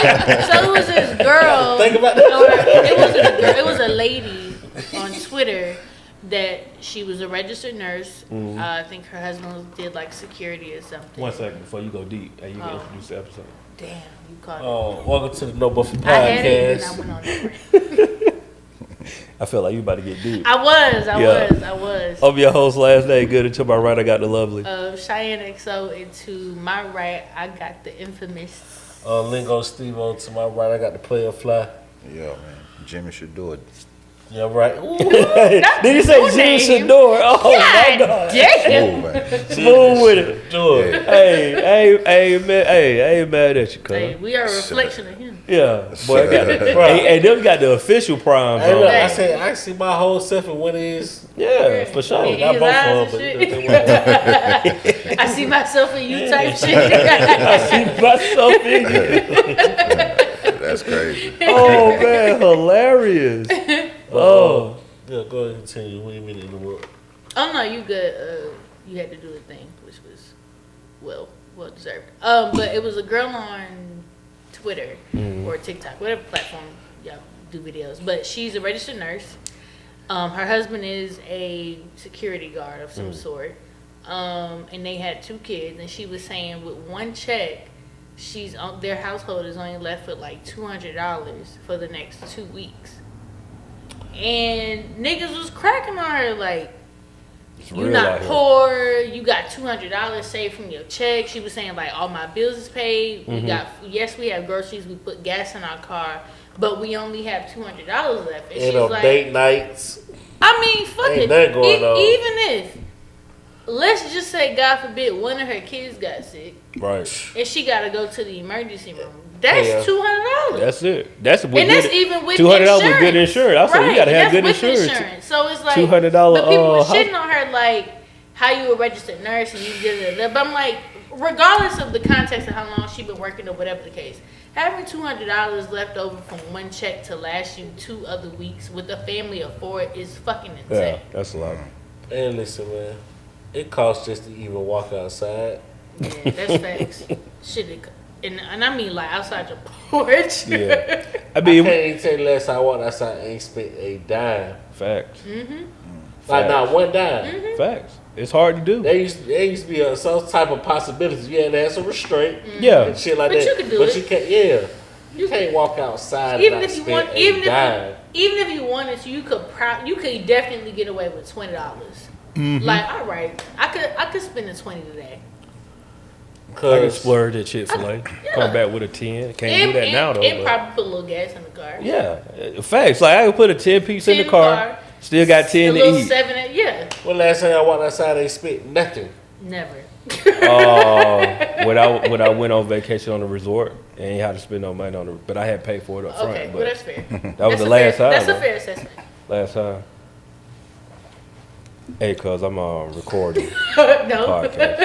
it was this girl. Think about that. It was a lady on Twitter that she was a registered nurse. I think her husband did like security or something. 1 second before you go deep, and you can introduce the episode. Damn, you caught it. Oh, welcome to the No Buffer Podcast. I had it and I went on that. I felt like you about to get deep. I was. I'm your host, last name good. And to my right, I got the lovely. Chiane XO, and to my right, I got the infamous. Lingo Stevo. To my right, I got the player fly. Yeah, man. Jimmy should do it. Yeah, right. Did he say Jimmy Shador? Oh my God! Damn. Smooth with it. Do it. Hey, man. Hey, I ain't mad at you, cuz. Hey, we are a reflection of him. Yeah, boy, I got hey, them got the official primes Hey, on. look, I say I see my whole self in what it is. Yeah, for sure. Not both of them, but I see myself in you type shit. I see myself in you. That's crazy. Oh man, hilarious. Oh. Yeah, go ahead and continue. What do you mean in the world? Oh no, you good. You had to do a thing, which was well deserved. But it was a girl on Twitter or TikTok, whatever platform y'all do videos. But she's a registered nurse. Her husband is a security guard of some sort. And they had 2 kids, and she was saying with one check, their household is only left with like $200 for the next 2 weeks. And niggas was cracking on her like, you not poor, you got $200 saved from your check. She was saying like, all my bills is paid. We have groceries, we put gas in our car, but we only have $200 left. And she's on like, date nights. I mean, fuck Ain't it. nothing going on. Even if, let's just say, God forbid, one of her kids got sick, Right. and she got to go to the emergency room. That's $200. That's it. That's and that's even with $200 insurance. with good insurance. I said you gotta have good insurance. So it's like $200. But people were shitting on her like, how you a registered nurse and you did it. But I'm like, regardless of the context of how long she been working or whatever the case, having $200 left over from one check to last you 2 other weeks with a family of 4 is fucking insane. Yeah, that's a lot. And listen, man, it costs just to even walk outside. Yeah, that's facts. Shit, and I mean like outside your porch. Yeah. I I mean, can't even tell you last time I walked outside and ain't spent a dime. facts. Like not one dime. Facts. It's hard to do. There used to be some type of possibilities. You had to have some restraint Yeah. and shit like But that. you can do but it. you can't. Yeah, you can't walk outside Even and if not you spend want, a dime. even if you wanted to, you could definitely get away with $20. Like, all right, I could spend the 20 today. I can splurge at Chick-fil-A. Come back with a 10. Can't do that now though. And but- probably put a little gas in the car. Yeah, facts. Like I could put a 10-piece in the car. Still got 10 a to little eat. 7, yeah. When last time I walked outside, they spent nothing. Never. When I went on vacation on the resort, and ain't had to spend no money on it, but I had paid for it up front. Okay, But well that's fair. that was the last time. That's a though. fair assessment. Last time. Hey, cuz I'm recording No. podcast.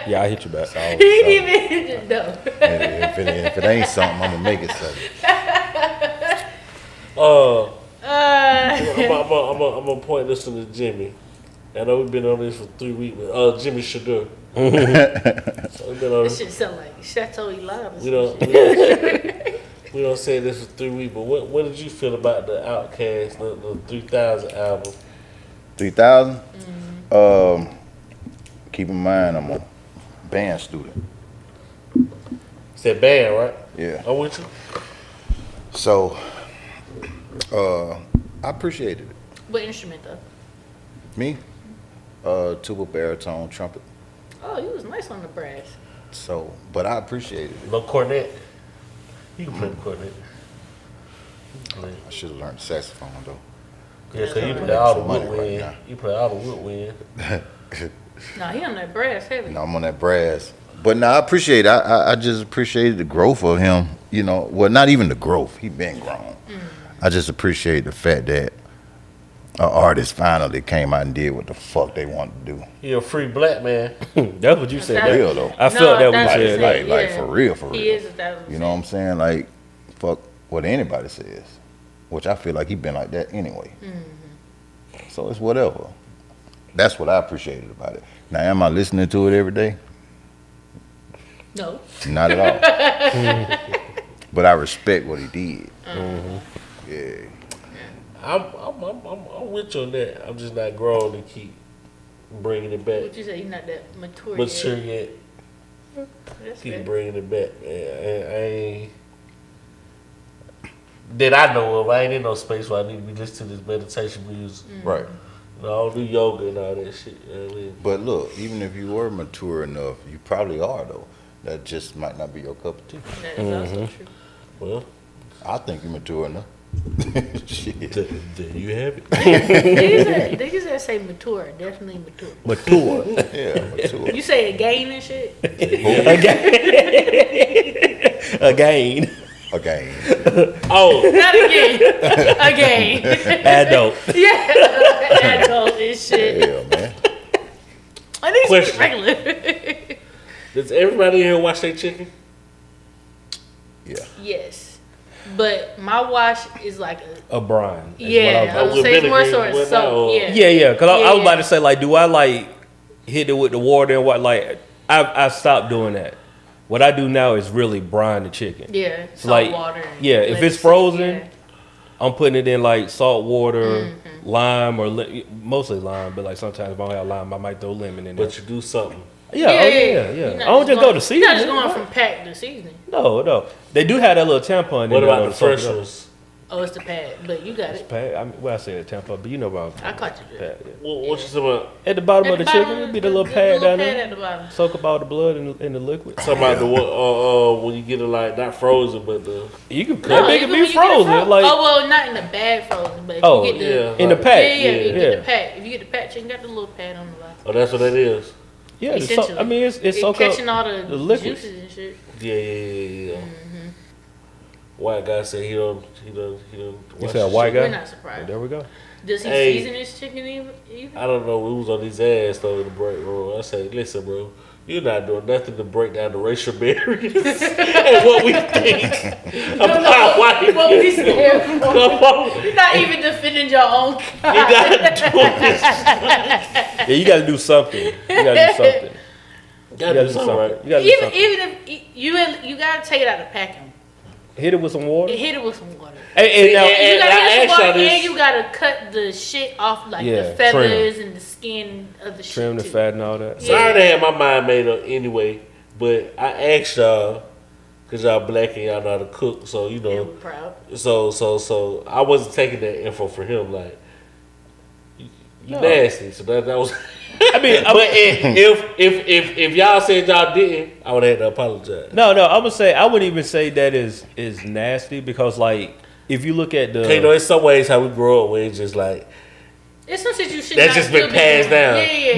Yeah, I hit you back. He didn't even no. If it ain't something, I'm gonna make it something. I'm gonna point this to Jimmy. I know we've been on this for 3 weeks. Jimmy Shador. So we've been on This shit sound like Chateau Elan. We don't say this for 3 weeks. But what did you feel about the Outkast, the 3000 album? 3,000. Keep in mind, I'm a band student. It's that band, right? Yeah. I'm with you. So, I appreciated it. What instrument though? Me, tuba, baritone, trumpet. Oh, you was nice on the brass. So, but I appreciated it. No cornet. You can play the cornet. I should have learned saxophone though. Yeah, so you play all the Money right woodwind. now. You play all the woodwind. No, he on that brass heavy. No, I'm on that brass. But no, I appreciate it. I just appreciated the growth of him. You know, well, not even the growth. He been grown. I just appreciate the fact that an artist finally came out and did what the fuck they wanted to do. You're a free black man. That's what you said. That's real though. I felt that when you that's said what he that. Like yeah. for real, for real. He is 1,000%. You know what I'm saying? Like, fuck what anybody says. Which I feel like he been like that anyway. So it's whatever. That's what I appreciated about it. Now, am I listening to it every day? No. Not at all. but I respect what he did. Yeah. I'm with you on that. I'm just not grown to keep bringing it back. What you say? You're not that mature Mature yet. yet. That's Keep fair. bringing it back. I ain't. That I know of, I ain't in no space where I need to be listening to this meditation music. Right. You know, I don't do yoga and all that shit. You know what I mean? But look, even if you were mature enough, you probably are though. That just might not be your cup of tea. That is also true. Well, I think you're mature enough. Shit. there you have it. Niggas that say mature, definitely mature. Mature. Yeah, mature. You say again and shit? Again. Again. Oh, Not again. Again. Adult. Yeah. Adult and shit. Yeah, man. I need to Question. be regular. does everybody here wash their chicken? Yeah. Yes. But my wash is like A brine. is yeah, what I I was- would say it's more so vinegar, a what soap. now? Yeah. Yeah. Because I was Yeah. about to say, like, do I like hit it with the water and what? Like, I stopped doing that. What I do now is really brine the chicken. Yeah. Salt Like, water. and yeah, if let it's it sit, frozen, yeah. I'm putting it in like salt water, lime, or mostly lime. But like sometimes if I don't have lime, I might throw lemon in there. But you do something. Yeah. You're I not don't just go to You're seasoning. not just going from pack to seasoning. No. They do have that little tampon in What there. about though, the to soak it fresh up. ones? Oh, it's the pad, but you got it. Well, I say a tampon, but you know about I caught you. pad. Yeah. What you talking about? At the bottom At of the bottom, chicken, it'd be the little pad little down pad there. at the bottom. Soak up all the blood in the liquid. Talking about the one when you get it like not frozen, but the You can No, that big even can when be you get it frozen. Like oh well, not in the bag frozen, but if Oh, you get the yeah. in the pack. yeah, you yeah. get the pack. If you get the pack chicken, got the little pad on the bottom. oh, that's what that is. Yeah, the Essentially, I mean, it's soak catching up. all the the liquids. juices and shit. Yeah. White guy said he don't. You wash said a his white chicken. We're guy? not surprised. There we go. Does he Hey. season his chicken either? I don't know. We was on his ass though in the break room. I said, listen, bro, you're not doing nothing to break down the racial barriers and what we think about white What we people. scared Come for. on, You're not even defending your own you kind. gotta do this. Yeah, you got to do something. You got to do something. You gotta do something right. You got to do Even something. if you gotta take it out of packing. Hit it with some water. Hit it with some water. And now, You gotta I hit it with asked some y'all water, this. and you gotta cut the shit off, like Yeah, the feathers and the skin of the shit. trim the too. fat and all that. Yeah. So I already had my mind made up anyway, but I asked y'all because y'all black and y'all know how to cook, so you Yeah, know. we're proud. So I wasn't taking that info for him. Like, you No. nasty. So that was. I mean, But if y'all said y'all didn't, I would have to apologize. no, I would say I wouldn't even say that is nasty because like if you look at the Okay, you know, in some ways how we grow up, where it's just like It's some shit you should That's not just been still be passed doing. down.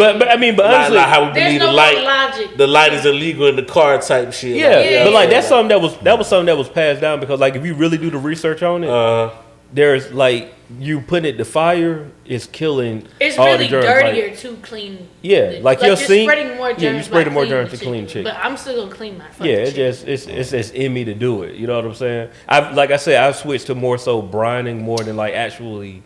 Yeah. but I mean, but like, honestly, like how we There's believe no the more light, logic. the light is illegal in the car type shit. yeah, but like that's yeah. something that was something that was passed down because like if you really do the research on it, there's like you putting it to fire is killing It's all really the germs. dirtier Like, to clean. Yeah, like your you're sink- spreading more germs. yeah, you spreading by more cleaning germs to the clean chicken. But I'm still gonna clean my fucking yeah, it's chicken. just it's just in me to do it. You know what I'm saying? Like I said, I've switched to more so brining more than like actually.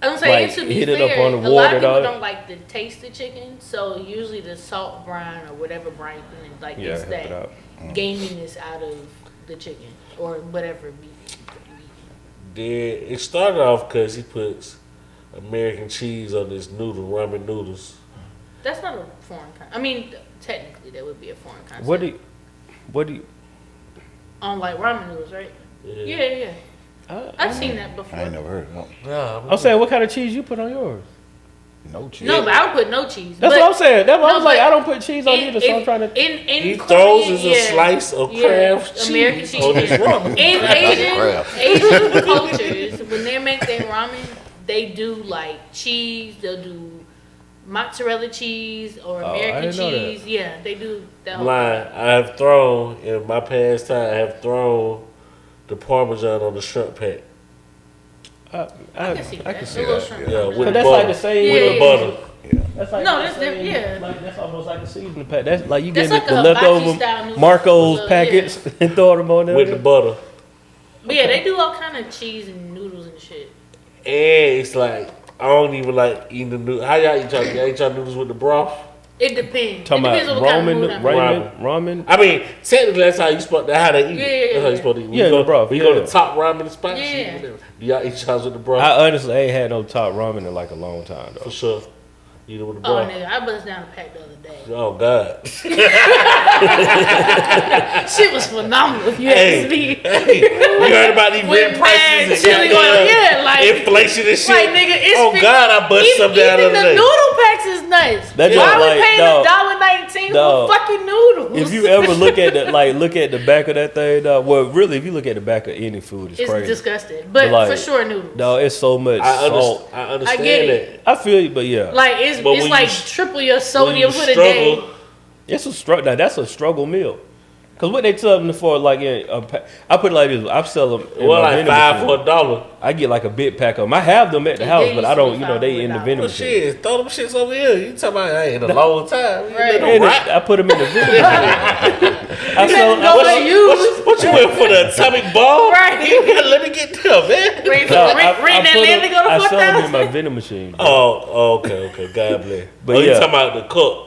I'm saying like, to be hit it fair, up on the a lot water, of people dog. don't like the taste of chicken, so usually the salt brine or whatever brine, like Yeah, it's help it that out. gaminess out of the chicken or whatever meat. It started off because he puts American cheese on his ramen noodles. That's not a foreign concept. I mean, technically that would be a foreign concept. What do you? On like ramen noodles, right? Yeah. I've seen that before. I ain't never heard of that. Nah, I'm saying, what kind of cheese you put on yours? No cheese. No, but I would put no cheese. That's but what I'm saying. That's what I no, was like. but I don't put cheese on either, so I'm trying to. In he Korean, throws us a yeah. slice of Yeah, Kraft American cheese cheese. on his ramen. In Crap. Asian cultures, when they make their ramen, they do like cheese. They'll do mozzarella cheese or Oh, I American didn't know that. cheese. Yeah, they do that. Line. I have thrown in my past time. I have thrown the Parmesan on the shrimp pack. I can see that. I can see A little that. shrimp. Yeah, with But the that's butter. like the same with Yeah, the yeah, butter. That's like No, the that's same- different, yeah. Like that's almost like a seasoning pack. That's like you That's get like the a leftover hibachi style noodle. Marco's Yeah. packets and throw them on there. With the butter. But yeah, they do all kind of cheese and noodles and shit. And it's like, I don't even like eating the noodles. How y'all eat y'all? Y'all eat y'all noodles with the broth? It depends. Talking It depends about on what kind of mood I'm in. ramen. I mean, technically, that's how you supposed. That's how they eat. Yeah. That's how you supposed to eat. When Yeah, you go, the broth, when you go yeah. to top ramen spots. Yeah. Do y'all eat yours with the broth? I honestly ain't had no top ramen in like a long time though. For sure. Eat it with the Oh, broth. nigga, I bust down a pack the other day. Oh God. Shit was phenomenal, if you Hey, ask me. hey, you heard about these With rent prices mad and chili goddamn oil, yeah, like- inflation and shit? Like, nigga, it's oh God, I bust some down the even other the day. noodle packs is nuts. That Why just are we like, paying dog, $1.19 dog, for fucking noodles? If you ever look at the back of that thing, dog, well, really, if you look at the back of any food, it's it's crazy. disgusting. But Like, for sure, noodles. Dog, it's so much salt. I understand I get it. that. I feel you, but yeah, Like, it's But when like you- triple your When sodium you for the day. struggle, it's a struggle. Now that's a struggle meal. Cause what they tell them for, like I put it like this: I sell them. In well, my like vending $5 machine. for $1. I get like a big pack of them. I have them at the Yeah, house, they but I used to don't. be You know, they in the $5. vending Well, machine. shit, throw them shits over here. You talking about in a long time? You Right. let them And rot. I put them in the vending machine. I sell. Go I to sell- use. What you went for the atomic bomb? Right. Let me get them, man. Rent No, that land to go to I sell them in 4,000. my vending machine. Oh, okay. God bless. But Oh, you yeah. talking about the cup?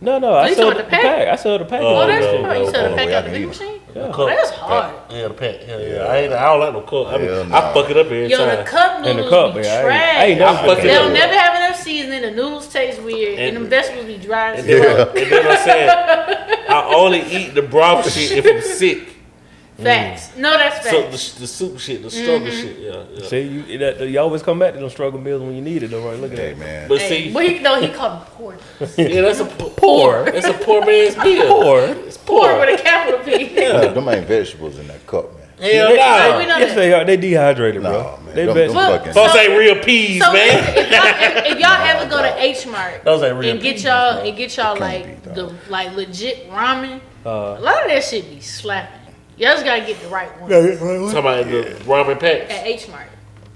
No, I you sell talking the about the pack. I sell the pack. Oh, Oh, that's no, hard. You no, sell the no, pack yeah, out the I vending need machine? The Yeah. cup. Oh, that's hard. Yeah, the pack. Yeah. I don't like no cup. Hell I nah. fuck it up every Yo, the time. cup And the noodles cup, be man. I trash. ain't never I fuck it They'll up. never have enough seasoning. The noodles taste weird, and them vegetables be dry as And fuck. then, and then I said, I only eat the broth shit if I'm sick. Facts. No, that's So facts. the soup shit, the struggle shit, yeah. See, you always come back to those struggle meals when you need it. Though, right? Look at Hey that. man. But Hey, see, well, he called them poor. yeah, that's a Poor. That's a poor man's meal. Poor. It's Poor poor. with a capital P. Them ain't vegetables in that cup, man. Hell Hey, we no. know Yes, that. they are. They dehydrated, No, bro. man. They Them vegetables. fucking. Folks ain't real peas, So man. if y'all ever go to H Mart Those ain't real and get peas, y'all Can't like be, the dog. like legit ramen, Uh, a lot of that shit be slapping. Y'all just gotta get the right one Talking about the ramen packs. at H Mart.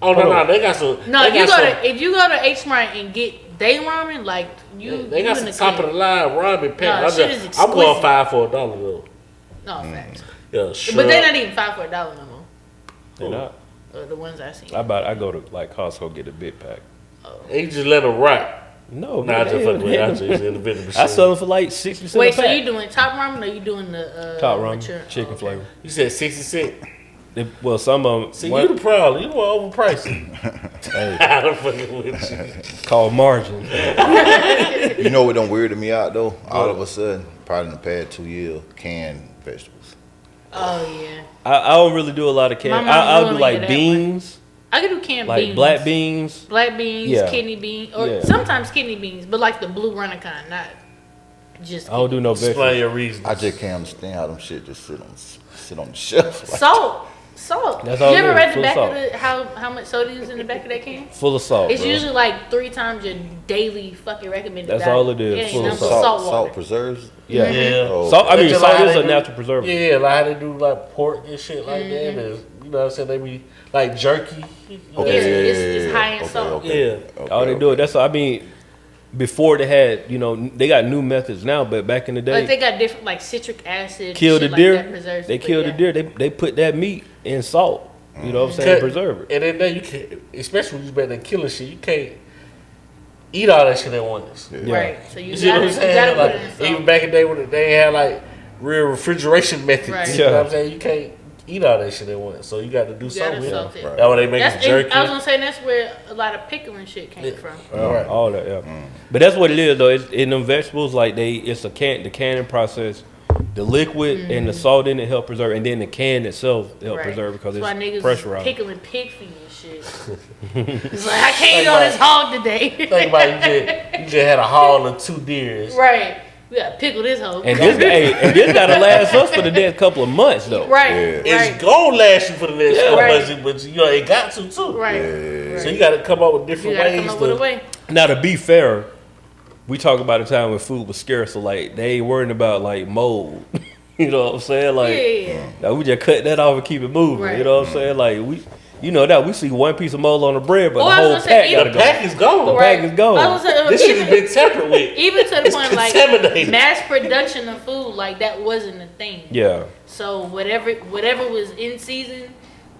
Oh no, they got some. No, they got if you go to H Mart and get they ramen, like they got in some the top of clear. the line ramen No, packs. shit is I'm going exquisite. $5 for $1 though. No facts, Yeah, sure. but they're not even $5 for $1 no more. they not. The ones I seen. I go to like Costco get a big pack. And you just let them rot. No, Nah, I man, just fucking with they- you. I just in the vending machine. I sell them for like 60 cents. Wait, a so pack. you doing top ramen or you doing the top ramen, mature- chicken okay. flavor. You said 60 cents. Well, some of them. See, you the problem. You want overpriced it. Hey, I'm fucking with you. called margin. You know what done weirded me out though? All of a sudden, probably in the past 2 years, canned vegetables. Oh yeah, I don't really do a lot of My canned. mom I'll ruined do me like to that beans, I can do canned like beans, black beans. black beans, Yeah. kidney beans, or Yeah. sometimes kidney beans, but like the blue runner kind, not just. I don't do no Explain vegetables. your reasons. I just can't understand how them shit just sit on the shelf. Like, Salt. That's all You ever it is, read the full back salt. of the how much sodium is in the back of that can? Full of salt. It's bro. usually like 3 times your daily fucking recommended. That's diet. all it is, It ain't full of nothing but salt. water. Salt preserves. Yeah. Yeah. Oh, Salt. I mean, That's salt just is how a they natural do- preservative. Yeah, like how they do like pork and shit like that. And, you know what I'm saying? They be like jerky. Okay, It's high in okay, salt. Okay. Yeah. Okay, All they do it. That's I mean, before they had, they got new methods now, but back in the Like day, they got different like citric acid. kill the shit deer. Like that preserves They it, but kill yeah. the deer. They put that meat in salt. You know what I'm saying? Cut- Preserve it. And then now you can, especially when you better than killing shit, you can't eat all that shit at once. Yeah. Right. So you You see what gotta, I'm you saying? gotta put Like, it in salt. even back in the day when they had like real refrigeration methods. Right. You know what Yeah. I'm saying? You can't eat all that shit at once. So you got to do You something gotta with it. salt it. Right. That's why they make That's, it jerky. I was gonna say that's where a lot of pickling shit came Yeah. from. All right. All that, yeah. But that's what it is, though. It's, in them vegetables, like it's the canning process. The liquid and the salt in it help preserve, and then the can itself help Right. preserve because That's why it's niggas pressurized. pickling pig feet and shit. It's like I can't eat on this hog today. Think about it, you just had a haul of 2 deers. Right. We gotta pickle this hoe. And this gotta last us for the next couple of months, though. Right. Yeah. It's Right. gonna last you for the next couple Right. months, but you know it got to too. Right. Yeah. So you got to come up with You different gotta ways come up to. with a way. Now, to be fair, we talk about a time when food was scarce, so like they ain't worrying about like mold. You know what I'm saying? Like, Yeah. now we just cut that off and keep it moving. Right. You know what I'm saying? Like we see one piece of mold on the bread, but Oh, the I was whole gonna say, pack even- gotta The go. pack is gone. The pack is gone. I was gonna say, This shit has been tampered with. even to the It's point like contaminated. mass production of food, like that wasn't a thing. Yeah. So whatever was in season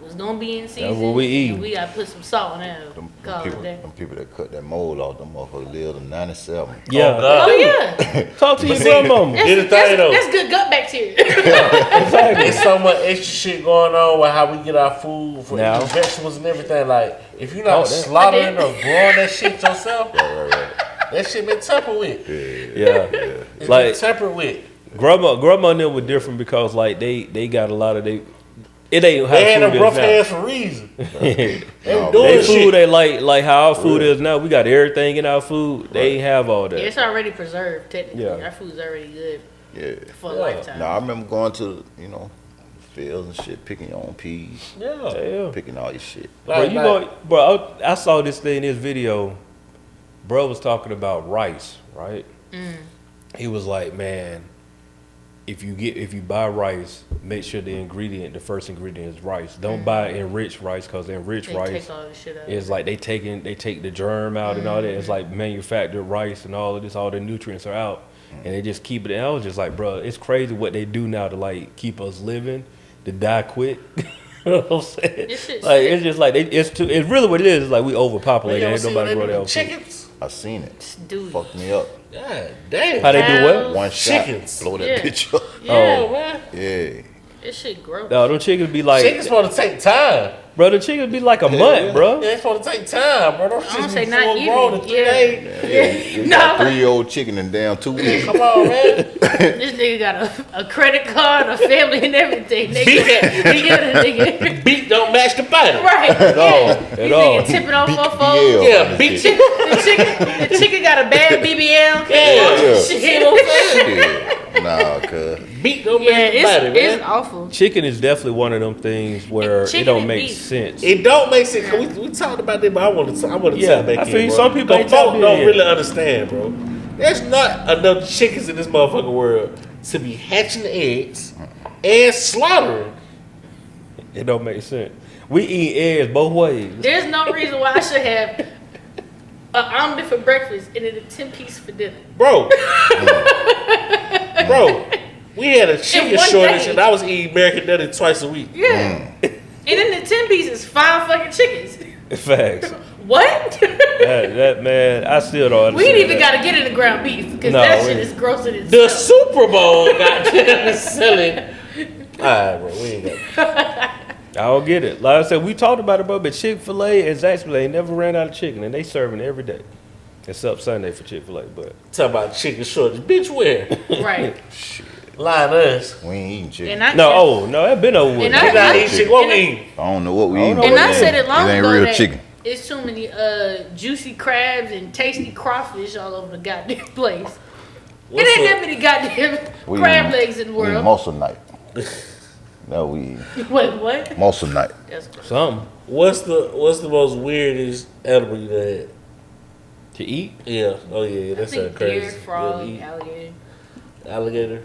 was gonna be in season. That's what we eat. And we gotta put some salt in there. Them Call it that. people that cut that mold off, them motherfuckers lived in 97. Yeah. Oh yeah. Talk to your grandmama. Here's the thing, though. That's good gut bacteria. There's so much extra shit going on with how we get our food for Now. eating vegetables and everything. Like, if you're not slaughtering or growing that shit yourself, that shit been tampered with. Yeah. It's Like been tampered with. grandma and them were different because like they got a lot of it ain't how They had food them rough is hands for a reason. They were They doing food shit. they like how our food is now. We got everything in our food. They ain't have all that. Yeah, it's already preserved. Technically, Yeah. our food's already good Yeah. for a lifetime. No, I remember going to, fields and shit, picking your own peas, Yeah. Yeah. picking all your shit. Bro, I saw this thing in this video. Bro was talking about rice, right? He was like, man, if you buy rice, make sure the first ingredient is rice. Don't buy enriched rice because enriched They rice take all the shit out. is like they take the germ out and all that. It's like manufactured rice and all of this, all the nutrients are out, and they just keep it. And I was just like, bro, it's crazy what they do now to like keep us living, to die quick. You know what I'm saying? This shit's Like sick. it's just like it's really what it is. It's like we overpopulated. You ever Ain't seen nobody them grow their own food. chickens? I seen it. Dude. Fucked me up. God damn. How they do what? One shot, Chickens. blow that Yeah. bitch up. Yeah, Oh. man. Yeah. this shit gross. No, them chickens be like, Chickens supposed to take time. bro. The chickens be like a month, bro. Yeah, it's supposed to take time, bro. Those I don't shits say be not full even. grown in 3 Yeah. days. You No, got 3-year-old chicken in damn 2 weeks. Come on, man. This nigga got a credit card, a family, and everything. They Beat give the nigga. Beat don't match the butter. Right. At all. These At all. niggas tipping off Beat my the phone. BBL. Yeah, beat chicken. The chicken got a bad BBL. Yeah. Shit. Nah, cuz. Beat don't Yeah, match the butter, it's man. awful. Chicken is definitely one of them things where it Chicken don't and make beef. sense. It don't make sense. 'Cause we talked about that, but I want to Yeah, tap back I in, feel you. bro. Some people The ain't tapped folk in don't yet. really understand, bro. There's not enough chickens in this motherfucking world to be hatching eggs and slaughtering. It don't make sense. We eat eggs both ways. There's no reason why I should have an omelet for breakfast and then a 10-piece for dinner. Bro. Bro, we had a chicken one shortage day. and I was eating American Nutty twice a week. Yeah. And then the 10-piece is 5 fucking chickens. Facts. What? that man, I still don't We understand. ain't even that. got to get into ground beef because No, that we- shit is grosser than The itself. Super Bowl goddamn is selling. Alright, bro, we ain't got I don't get it. Like I said, we talked about it, bro, but Chick-fil-A and Zaxby's never ran out of chicken, and they serving it every day, except Sunday for Chick-fil-A. But talking about chicken shortage. Bitch, where? Right. Lying to us. We ain't eating chicken. And I no, that been over with. And We I- not eating chicken. What we eating? I don't know what we I don't eating. know And what I it said is. it long It ain't ago real that chicken. it's too many juicy crabs and tasty crawfish all over the goddamn place. What's it ain't up? that many goddamn We crab eating- legs in the We eating world. muscle night. No, we eating Wait, what? muscle night. That's gross. Something What's the most weirdest animal you had? to eat. Yeah. Oh yeah, I that's think crazy. deer, frog, Yeah, alligator. alligator.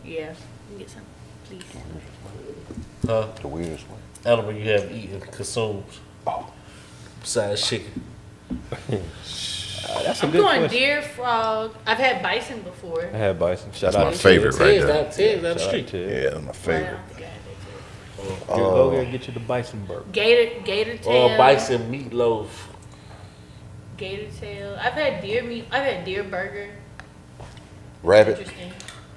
Yeah. Let me get some, please. Huh? The weirdest one. Animal you have eaten, consumed. Besides chicken. That's a I'm good going question. deer, frog. I've had bison before. I had bison. Shout That's out my to favorite Ted. right Ted's there. down the Shout out street. to Ted. Yeah, that's my favorite. Go get get you the bison burger. Gator tail. Or bison meatloaf. Gator tail. I've had deer meat. I've had deer burger. Rabbit. Interesting.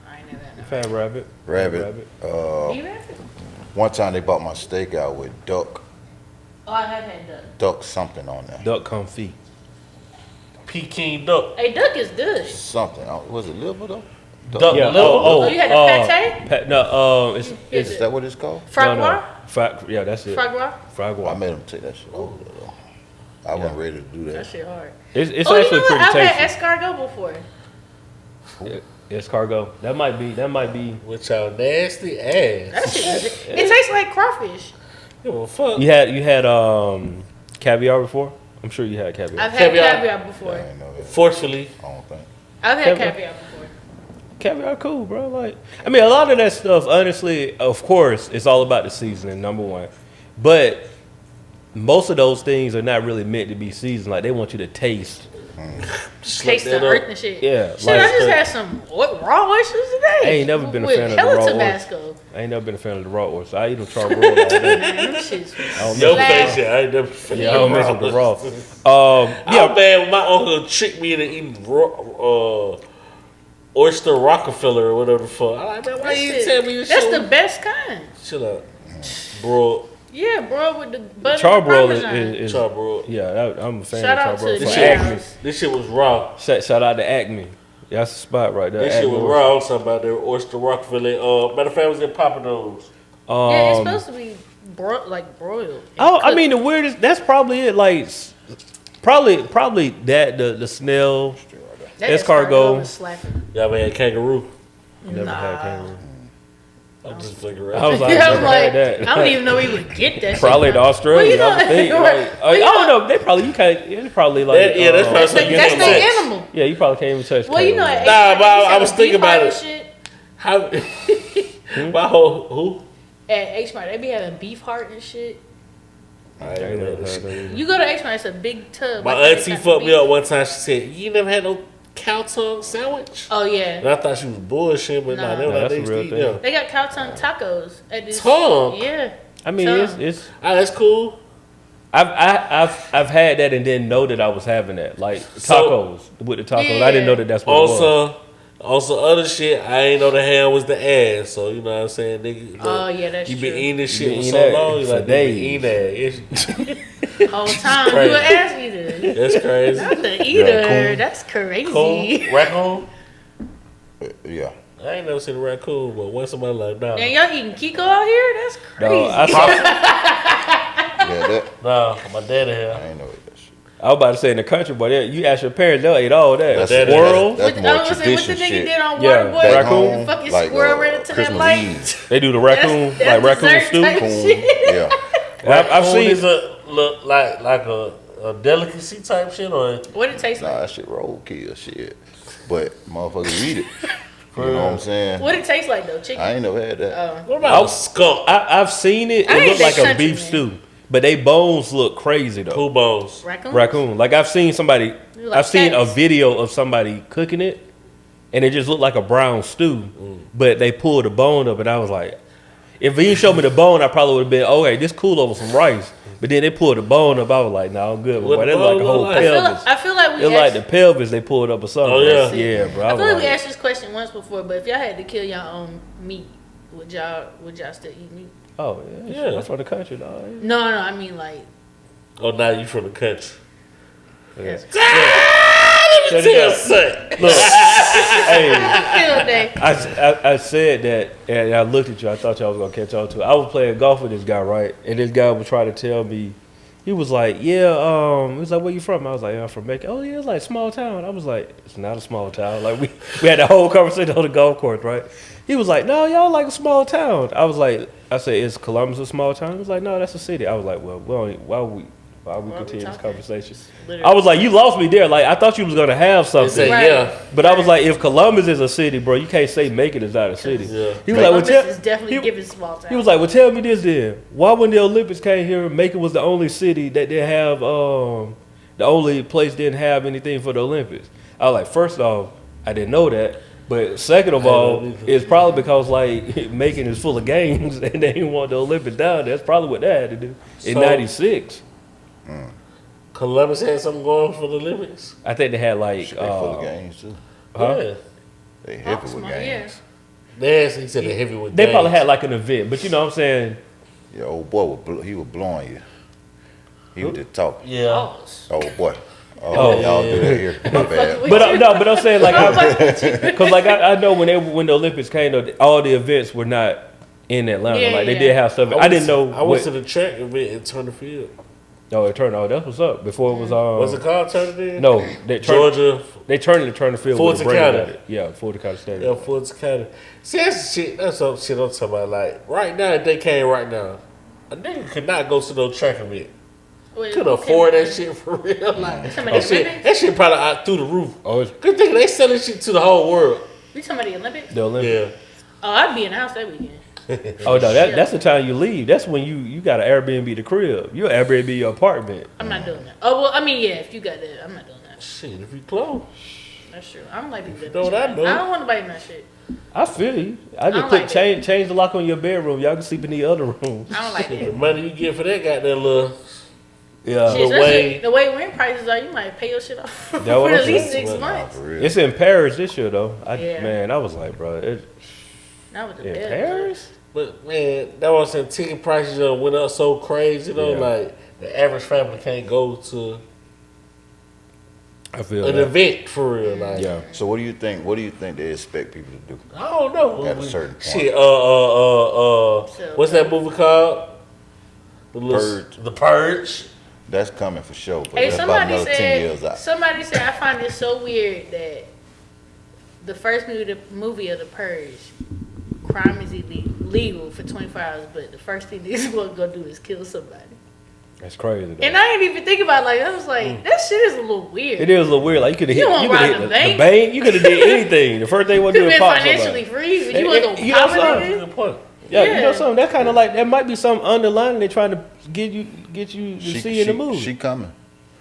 I ain't never had no. I've had rabbit. Rabbit. Deer rabbit? One time they bought my steak out with duck Oh, I have had duck. something on there. Duck confit. Peking duck. Hey, duck is good. Something. Was it liver though? Duck Yeah. liver. Oh, you had the pate? No. It's Is that what it's called? Frogwa? Yeah, that's it. Frogwa? I Frogwa. made them take that shit over there though. I wasn't ready to do That that. shit hard. It's Oh, you actually know what? pretty I've had tasty. escargot before. Escargot. That might be. With your nasty That ass. shit. It tastes like crawfish. Give a fuck. You had caviar before? I'm sure you had caviar. I've had Caviar. caviar before. I ain't know that. Fortunately, I don't think. I've had Caviar. caviar before. Caviar cool, bro. Like, I mean, a lot of that stuff, honestly, of course, it's all about the seasoning, number one. But most of those things are not really meant to be seasoned. Like, they want you to taste taste the earth and shit. Yeah, Shit, like- I just had some raw oysters today. I ain't never been a with fan of the hella raw Tabasco. I ain't never been a fan of the raw oysters. I eat them charbroiled all day. Man, them shits was Yo, flat. face shit, I ain't never. Yeah, I don't mess with the raw. Yeah, man, my uncle tricked me into eating raw, oyster Rockefeller or whatever the fuck. I'm like, man, why you Shit, tell me this that's shit? the best kind. Chill out, bro. Yeah, bro, with the butter Charbroiled and Parmesan. is Charbroiled. yeah. I'm a fan Shout of out to charbroiled. the From Chiane. Acme. This shit was raw. Shout out to Acme. Yeah, that's the spot right there. This shit Acme was oyster. raw. I'm talking about their oyster Rockefeller. Matter of fact, I was in Papa Do's. Yeah, it's supposed to be broiled. and Oh, I cooked. mean the weirdest. That's probably it. Like probably that the snail. That escargot. was slapping. Y'all ever had kangaroo? Never Nah. had kangaroo. I'm just figuring I was out. like, Yeah, I'm never like, had that. I don't even know we would get that. Probably shit the now. Australia. Well, I would think. Like, well, you I don't know. They probably you can't. It's probably like Yeah, that's probably That's something their you can't touch. animal. Yeah, you probably can't even touch. Well, you know, kangaroo. at Nah, but H-Mart, I was they thinking sell about beef it. heart and shit. How? My who? At H-Mart, they be having beef heart and shit. I ain't never had that shit. You go to H-Mart, it's a big tub. My like auntie that fucked me beef. up one time. She said, "You never had no cow tongue sandwich?" Oh And yeah, I thought she was bullshit, but nah, Nah. they were Nah, like, that's they a used to real eat thing. them. they got cow tongue tacos at this. Tongue? Yeah. I mean, Tongue. it's. Ah, that's cool. I've had that and didn't know that I was having that. Like tacos with the tacos, I didn't know that that's what it was. Also, other shit, I ain't know the ham was the ass. So, you know what I'm saying? Nigga, Oh, yeah, that's you been true. eating this You shit been for eating so that long, you for like, days. you been eating that. Whole time you crazy. an ass eater. That's crazy. Not the eater. Raccoon. That's crazy. Cool. Raccoon? Yeah. I ain't never seen a raccoon, but once in my life, nah. And y'all eating Kiko out here? That's crazy. No, I saw. Yeah, that. Nah, my daddy I here. ain't know that shit. I was about to say in the country, but you ask your parents, they'll eat all that. That's- Squirrel. that's I more was gonna say, what the tradition nigga shit. did on Yeah, Waterboy? back home, The fucking like, squirrel ran into that Christmas light. Eve. They do the raccoon, That's like raccoon dessert stew. type Coon, shit. yeah. I've Raccoon seen. is like a delicacy type shit, or What it tastes Nah, like? that shit roadkill shit. But motherfuckers eat it. You know what I'm saying? What it tastes like though? Chicken. I ain't never had that. what about a skunk? I've seen it. I It ain't looked like that a country, beef man. stew, but they bones look crazy though. Who bones? Raccoon. Raccoon. Like I've seen somebody. Like I've seen cats. a video of somebody cooking it, and it just looked like a brown stew. But they pulled the bone up, and I was like, if you showed me the bone, I probably would have been okay. This cool over some rice. But then they pulled the bone up. I was like, no, I'm good. What But the it like a bone whole look like? pelvis. I feel like we It's like asked, the pelvis they pulled up or something. Oh, yeah. yeah, bro. I was feel like we like, asked this question once before, but if y'all had to kill your own meat, would y'all still eat meat? oh yeah, Yeah. I'm from the country, dog. No, I mean like Oh, now you from the country. Yeah. Let me tell you something. Look, hey, kill day. I said that, and I looked at you. I thought y'all was gonna catch on to it. I was playing golf with this guy, right? And this guy was trying to tell me, he was like, "Yeah, he was like, where you from?" I was like, "I'm from Macon." "Oh yeah, it's like small town." I was like, "It's not a small town." Like we had the whole conversation on the golf course, right? He was like, "No, y'all like a small town." I was like, I said, "Is Columbus a small town?" He was like, "No, that's a city." I was like, "Well, why would we continue this talking? conversation?" Literally. I was like, "You lost me there. Like I thought you was gonna have They something." say, Right. yeah. But I was like, if Columbus is a city, bro, you can't say Macon is not a city. Yeah. He was like, well, Columbus is definitely he, giving small town. he was like, well, tell me this then. Why when the Olympics came here, Macon was the only city that didn't have, the only place didn't have anything for the Olympics? I was like, first off, I didn't know that. But second of all, it's probably because like Macon is full of gangs and they didn't want the Olympics down there. That's probably what they had to do in So- '96. Columbus had something going for the Olympics. I think they had like, Shit, they full of games too. huh? Yeah. They heavy with Small, games. He said the heavyweight. They probably games. had like an event, but you know what I'm saying? Your old boy he was blowing you. He was just talking. Yeah. Oh, Oh boy. Oh, Oh, y'all do that here. My bad. But no, but I'm saying like, because like I know when the Olympics came, though, all the events were not in Atlanta. Yeah, like they yeah. did have stuff. I didn't know. I went to the track event in Turner Field. No, it turned. Oh, that's what's up. Before it was What's it called, Turner Field? No, they turned. Georgia. They turned it to Turner Field. with a Fulton break County. about it. Yeah, Fulton County Stadium. Yeah, Fulton County. See, that's the shit. That's some shit I'm talking about. Like, right now, if they came right now, a nigga could not go to no track event. wait, Couldn't okay. afford that shit for real. Like, Somebody that shit, Olympics? that shit probably out through the roof. Oh, it's Good thing they selling shit to the whole world. You talking about the Olympics? the Olympics. Yeah. Oh, I'd be in the house that weekend. Oh no, that's the time you leave. That's when you got to Airbnb the crib. You Airbnb your apartment. I'm not doing that. Oh well, I mean, yeah, if you got that, I'm not doing that. Shit, if you close. That's true. I don't like people. know what I do? I don't want nobody in that shit. I feel you. I just don't put like change the lock on your bedroom. Y'all can sleep in the other rooms. I don't like The that. money you get for that goddamn little. Yeah, Shit, the especially way- the way rent prices are, you might pay your shit off for That what at I'm least saying. 6 Nah, months. for real. it's in Paris this year though. Yeah. Man, I was like, bro, Not with the in bed. Paris? But man, that was saying ticket prices went up so crazy. Yeah. Like the average family can't go to I feel an that. event for real. Like, Yeah. So what do you think? What do you think they expect people to do? I don't know. At a certain point. Shit. So, What's that movie called? Purge. The Purge. That's coming for sure, but Hey, that's about somebody another 10 years said. out. Somebody said I find it so weird that the first movie of the Purge, crime is illegal for 24 hours, but the first thing these want to go do is kill somebody. That's crazy though. And I didn't even think about it like that. I was like, that shit is a little weird. It is a little weird. Like you could have You hit, won't you could rob hit the the bank. bank. You could have did anything. The first thing you want to Could do have is been pop financially somebody. free, but you want to go You know pop something? it. Good point. Yeah, you know Yeah. something. That kind of like that might be something underlying. They're trying to get you to see in the movie. She coming.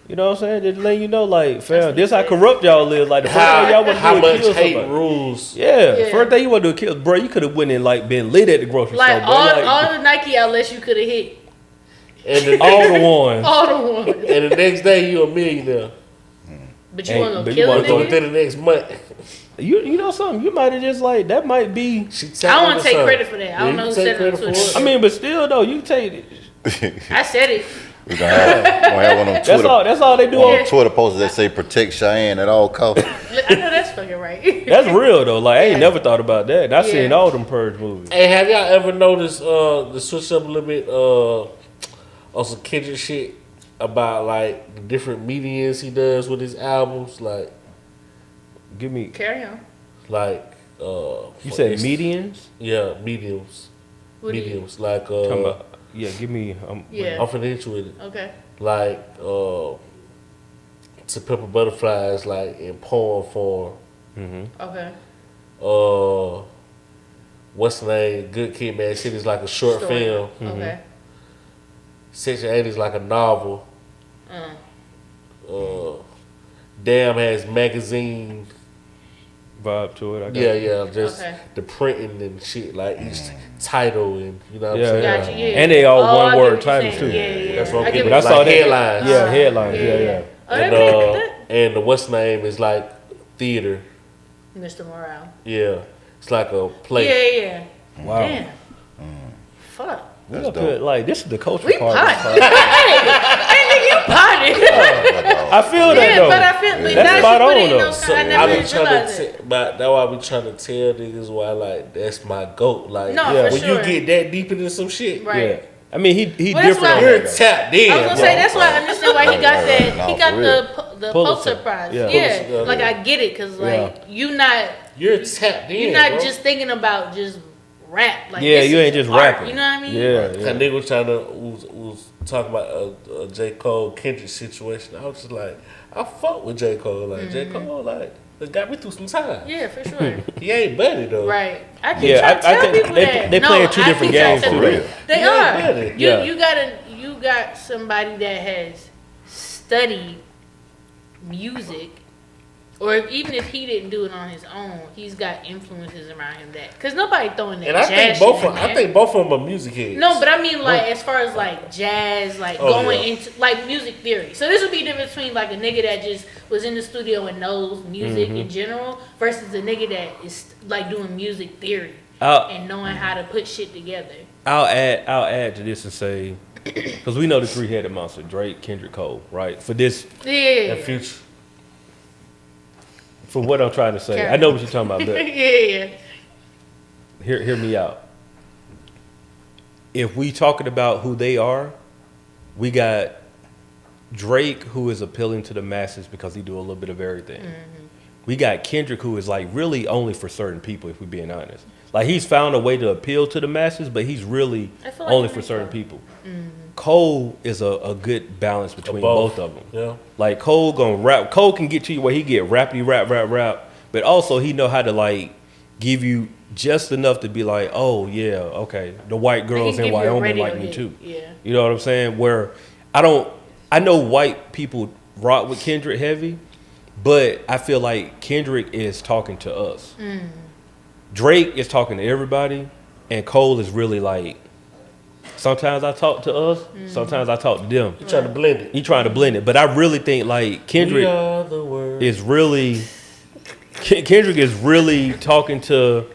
You know what I'm saying? Just letting you know, like, fam, what this he how said. corrupt y'all live. Like the first thing y'all want How to do is much kill hate somebody. rules? Yeah, Yeah. first thing you want to do is kill, bro. You could have went and like been lit at the grocery Like store, bro. all the Nike outlets you could have hit. And the, all the ones. All the ones. and the next day you a millionaire. But you Hey, want to but go you kill a wanna go nigga? Within the next month. You know something? You might have just like that might be. I don't want to take credit for that. I don't know who said it on Twitter. I mean, but still though, you take it. I said it. We're gonna have one on That's Twitter. all. That's all they do. One On, on Twitter posters that say protect Chiane at all costs. I know that's fucking right. that's real though. Like I ain't never thought about that. And I Yeah. seen all them Purge movies. Hey, have y'all ever noticed the switch up a little bit on some Kendrick shit about like the different mediums he does with his albums? Give me. Carry on. Like You for said instance- medians. Yeah, mediums. What do you? Mediums. Like Talking about, yeah, give me. Yeah. I'm finna hit you with it. Okay. Like To Pimp a Butterfly is like in poem form. Okay. What's the name? Good Kid, Mad City is like a short Story. film. Okay. Section 8 is like a novel. Damn has magazine. Vibe to it. I got Yeah, you. yeah, just Okay. the printing and shit, like each title and you know what Yeah, I'm saying? yeah. Gotcha. Yeah. And they all Oh, I one get word what you're titles, saying. too. Yeah, yeah. That's what I'm I get getting. But I what saw Like that. headlines. Yeah, headlines. Yeah. Oh, And, that and the what's name is like theater. Mr. Morale. Yeah, it's like a play. Yeah, yeah. Wow. Damn. Fuck. We That's up dope. here, like this is the culture We part. potted. Hey, nigga, you potted. I feel that Yeah, though. but I feel, but That's now spot she put on, it in though. those So I I never be trying realized to, it. but that's why I be trying to tell niggas why like that's my goat. Like No, Yeah. for when sure. you get that deep into some shit, Right. Yeah. I mean, he Well, that's different. why- on you're that, though. tapped in. I was gonna bro. say that's why I understand why he got Right, that. right. He No, got for the Pulitzer. Pulitzer Prize. Yeah. Yeah, Pulitzer, like yeah. I get it, cause like Yeah. you not You're tapped in. you're not bro. just thinking about just rap. Like Yeah, this you is ain't just art, rapping. You know what I mean? Yeah, That yeah. nigga was trying to was talking about a J. Cole Kendrick situation. I was just like, I fuck with J. Cole. Like J. Cole, like it got me through some time. Yeah, for sure. He ain't buddy though. Right. I keep Yeah, trying to I tell think people they- that. they No, playing two I different keep trying games, to too, tell though. people. They Yeah, are. buddy. Yeah. You got somebody that has studied music, or even if he didn't do it on his own, he's got influences around him that because nobody throwing that And I jazz think both shit of in I there. think both of them are music heads. No, but I mean like as far as like jazz, like Oh, going yeah. into like music theory. So this would be the difference between like a nigga that just was in the studio and knows music in general versus a nigga that is like doing music theory and knowing how to put shit together. I'll add to this and say, because we know the three-headed monster: Drake, Kendrick, Cole. Right? For this, Yeah. And Future. for what I'm trying to say, I know what you're talking about. But yeah. hear me out. If we talking about who they are, we got Drake, who is appealing to the masses because he do a little bit of everything. We got Kendrick, who is like really only for certain people, if we're being honest. Like he's found a way to appeal to the masses, but he's really I feel like only he for makes certain that. people. Cole is a good balance between both of them. Yeah. Like Cole gonna rap. Cole can get to you where he get rappy rap, but also he know how to like give you just enough to be like, oh yeah, okay, the white girls in Wyoming like me too. Yeah. You know what I'm saying? Where I know white people rock with Kendrick heavy, but I feel like Kendrick is talking to us. Drake is talking to everybody, and Cole is really like, sometimes I talk to us, sometimes I talk to them. You trying to blend it. He trying to blend it, but I really think like Kendrick is really talking to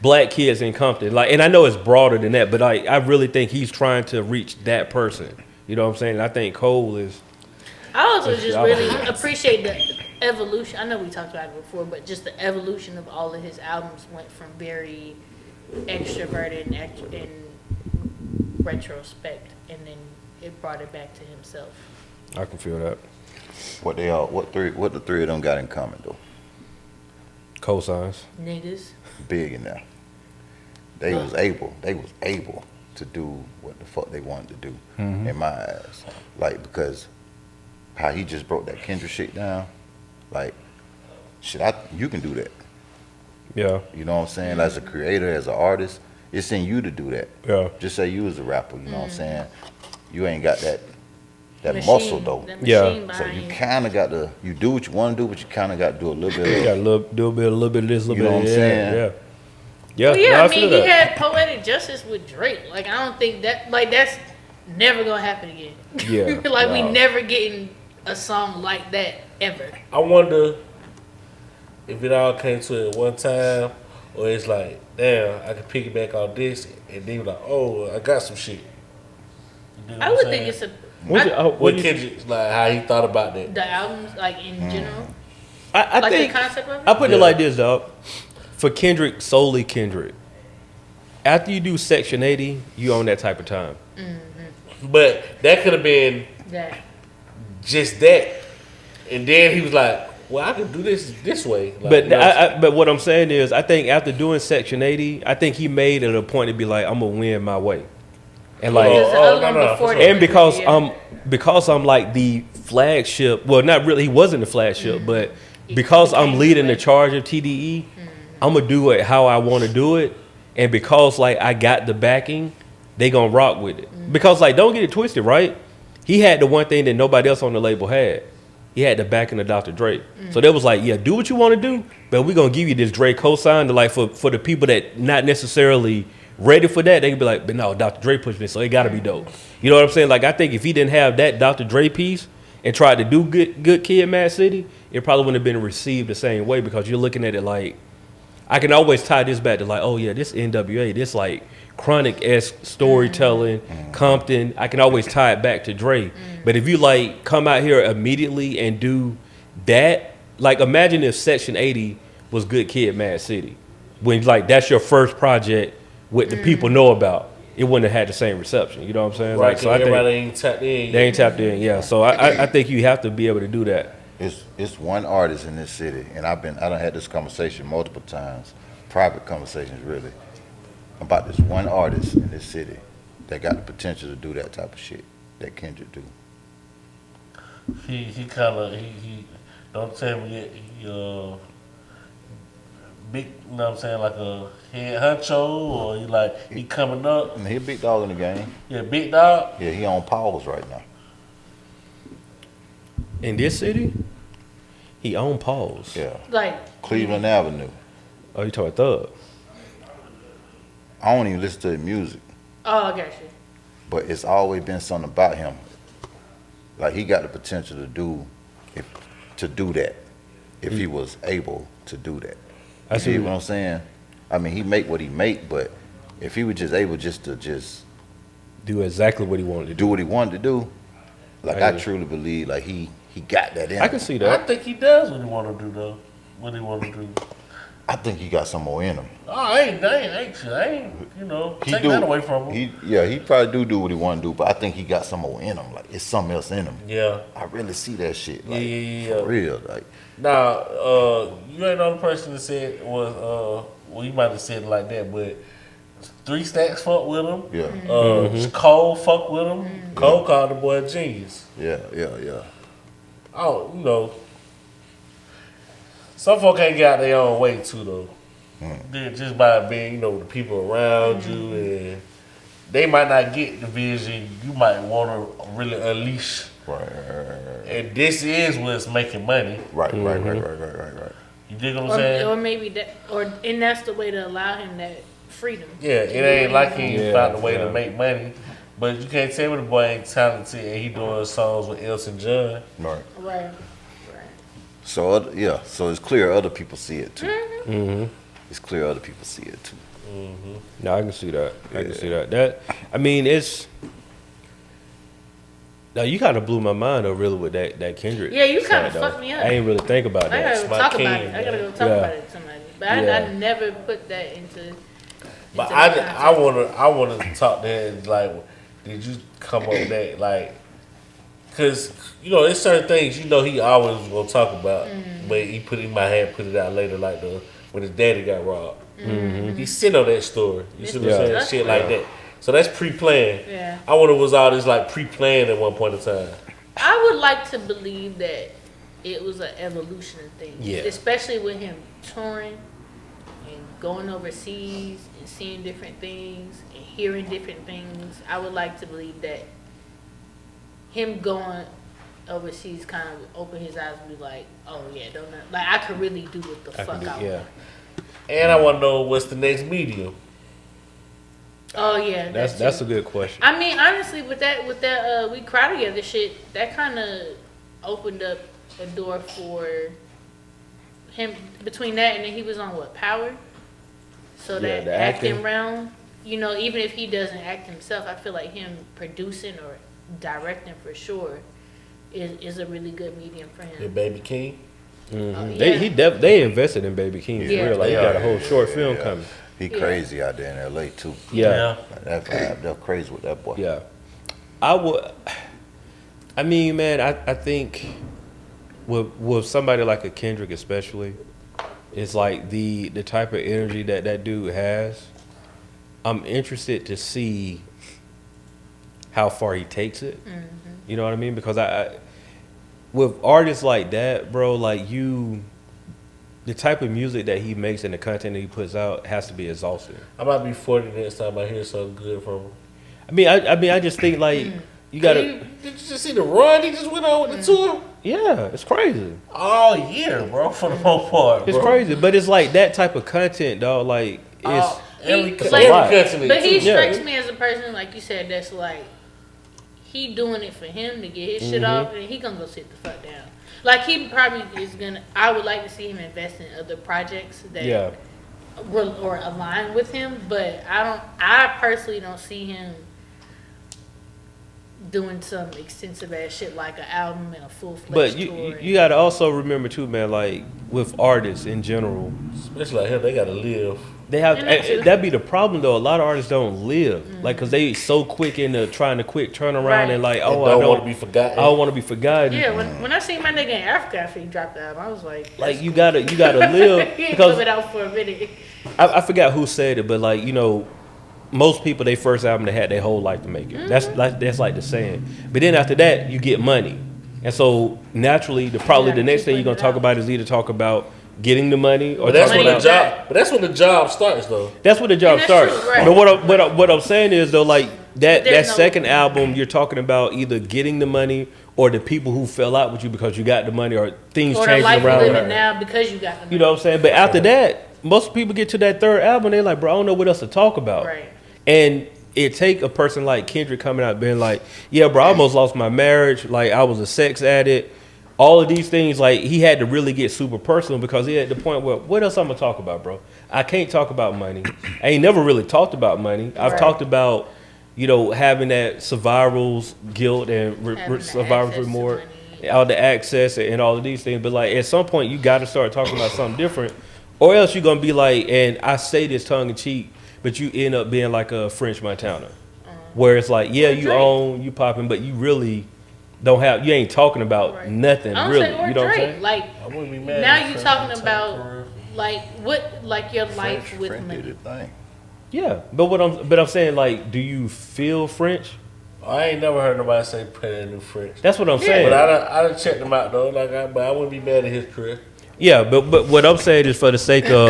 black kids in Compton. Like, and I know it's broader than that, but I really think he's trying to reach that person. You know what I'm saying? And I think Cole is. I also just really appreciate the evolution. I know we talked about it before, but just the evolution of all of his albums went from very extroverted and retrospect, and then it brought it back to himself. I can feel that. What the three of them got in common though? Cosigns. Niggas. Big in there. They was able to do what the fuck they wanted to do in my eyes. Like, because how he just broke that Kendrick shit down, like, shit, you can do that. Yeah. You know what I'm saying? As a creator, as an artist, it's in you to do that. Yeah. Just say you was a rapper, you know what I'm saying? You ain't got that Machine, muscle though. Yeah. So you kind of got to, you do what you want to do, but you kind of got to do a little bit You of, got a little bit of this, a little You bit know of what I'm saying? Yeah. Yeah. Well, yeah, no, I mean, feel he that. had Poetic Justice with Drake. Like, I don't think that, like, that's never gonna happen again. Yeah. Like, we never getting a song like that ever. I wonder if it all came to it at one time, or it's like, damn, I can piggyback on this, and then like, oh, I got some shit. You know I what would I'm think saying? it's a With Kendrick, like how he thought about that. the albums, like, in general. I Like, think the concept of it. I put it like this, dog. For Kendrick, solely Kendrick. After you do Section 80, you own that type of time. But that could have been That. just that, and then he was like, well, I can do this way. Like, But you know, but what I'm saying is, I think after doing Section 80, I think he made it a point to be like, I'm gonna win my way, and like, Because the other one before that, and because yeah. I'm like the flagship. Well, not really. He wasn't the flagship, but because I'm leading the charge of TDE, I'm gonna do it how I want to do it, and because like I got the backing, they gonna rock with it. Because like, don't get it twisted, right? He had the one thing that nobody else on the label had. He had the backing of Dr. Dre. So they was like, yeah, do what you want to do, but we're going to give you this Dre cosign to like for the people that not necessarily ready for that, they could be like, but no, Dr. Dre pushing it, so it got to be dope. You know what I'm saying? Like, I think if he didn't have that Dr. Dre piece and tried to do good Kid, Mad City, it probably wouldn't have been received the same way, because you're looking at it like, I can always tie this back to like, oh yeah, this NWA, this like Chronic-esque storytelling, Compton. I can always tie it back to Dre. But if you like come out here immediately and do that, like imagine if Section 80 was Good Kid, Mad City, when like that's your first project with the people know about. It wouldn't have had the same reception. You know what I'm saying? right? Like, so I everybody think ain't tapped in. they ain't tapped in. Yeah. So I think you have to be able to do that. it's one artist in this city, and I done had this conversation multiple times, private conversations really, about this one artist in this city that got the potential to do that type of shit that Kendrick do. He kind of he don't tell me yet. Big, you know what I'm saying, like a head honcho, or he coming up. I mean, he a big dog in the game. Yeah, big dog. Yeah, he on pause right now. In this city, he on pause. Yeah, Like, Cleveland Avenue. Oh, you talking Thug? I don't even listen to his music, oh, I got you. but it's always been something about him. Like, he got the potential to do that if he was able to do that. I You see see what I'm saying? I mean, he make what he make, but if he was just able to Do exactly what he wanted to do. do what he wanted to do, like, I I agree. truly believe like he got that in I him. can see I that. think he does what he want to do though. What he want to do. I think he got some more in him. Oh, I ain't, you know, He take do. that away from him. He probably do what he want to do, but I think he got some more in him. Like, it's something else in him. Yeah. I really see that shit. Like, Yeah. for real. Like, Now, you ain't the only person that said was, well, you might have said it like that, but 3 Stacks fuck with him. yeah, Cole fuck with him. Cole called the boy a genius. yeah. Oh, you know, some folk can't get out their own way too though. Then just by being, the people around you, and they might not get the vision you might want to really unleash. Right. And this is what's making money. Right. You dig what I'm saying? Or maybe and that's the way to allow him that freedom. Yeah, it ain't like he found a way Yeah. to make money. But you can't tell me the boy ain't talented and he doing songs with Elton John. Right. So so it's clear other people see it too. It's clear other people see it too. No, I can see that. I can see that. It's. Now you kind of blew my mind though, really, with that Kendrick. Yeah, you kind of though. fucked me up. I ain't really think about I that. gotta go my talk king, about it. I gotta go talk about it to somebody. But I never put that into. But into I wanna talk to him, like, did you come up with that, like, cause there's certain things he always gonna talk about, but he put it out later, like when his daddy got robbed. He sent on that story. You see what I'm saying? That's Shit like that. So that's pre-planned. Yeah. I wonder was all this like pre-planned at one point in time. I would like to believe that it was an evolution of things. Yeah. Especially with him touring and going overseas and seeing different things and hearing different things. I would like to believe that him going overseas kind of opened his eyes and be like, oh yeah, I could really do what the fuck I want. And I want to know what's the next medium. Oh yeah, That's a good question. I mean, honestly, with that We Cry Together shit, that kind of opened up a door for him. Between that and then he was on Power, so that the acting acting. realm, even if he doesn't act himself, I feel like him producing or directing for sure is a really good medium for him. The Baby King. They invested in Baby King for real. Like he got a whole short film coming. He crazy out there in LA too. Yeah. They're crazy with that boy. Yeah. I think with somebody like a Kendrick especially, it's like the type of energy that dude has. I'm interested to see how far he takes it. You know what I mean? Because with artists like that, bro, like the type of music that he makes and the content that he puts out has to be exhausting. I might be 40 next time I hear something good from him. I just think like you gotta. Did you just see the run he just went on with the tour? Yeah, it's crazy. All year, bro, for the most part. Bro. It's crazy, but it's like that type of content, dog. Like it's every it's a lot. continent. But he too. strikes me as a person, like you said, that's like he doing it for him to get his shit off, and he gonna go sit the fuck down. Like he probably is gonna. I would like to see him invest in other projects that or align with him, but I personally don't see him doing some extensive ass shit like an album and a full fledged But tour. you gotta also remember too, man. Like with artists in general, Especially like him, they gotta live. they have And that too. that'd be the problem though. A lot of artists don't live like cause they so quick into trying to quick turn around Right. and like They I don't don't want to be forgotten. I don't want to be forgotten. Yeah, when I seen my nigga in Africa after he dropped the album, I was like You gotta live he ain't because coming out for a minute. I forgot who said it, but like most people they first album they had their whole life to make it. That's like the saying. But then after that you get money, and so naturally the next thing you're gonna talk about is either talk about getting the money or But that's talk when the about job. But that's when the job starts, though. that's when the job And that's starts. true, right. But what I'm saying is though, like that There's no- second album, you're talking about either getting the money or the people who fell out with you because you got the money or things Or the changing life you around. living now because you got the You know what I'm saying? But after that, most people get to that third album, they're like, bro, I don't know what else to talk about. Right. And it take a person like Kendrick coming out being like, yeah, bro, I almost lost my marriage. Like I was a sex addict. All of these things, like he had to really get super personal because he had the point where, what else I'm gonna talk about, bro? I can't talk about money. I ain't never really talked about money. I've Right. talked about, having that survival's guilt and Having the survival's access to remorse, money. all the access and all of these things. But like at some point, you got to start talking about something different, or else you're gonna be like, and I say this tongue in cheek, but you end up being like a French Montana, where it's like, yeah, you Drake. own, you popping, but you really you ain't talking about Right. nothing I don't really. say or You know what I'm Drake. saying? Like I wouldn't be mad. now if you French talking would about take career. like what your life with French money. did the thing. Yeah, but I'm saying, like, do you feel French? I ain't never heard nobody say put in new French. That's what I'm Yeah. saying. But I done checked him out though. But I wouldn't be mad at his career. Yeah, but what I'm saying is for the sake of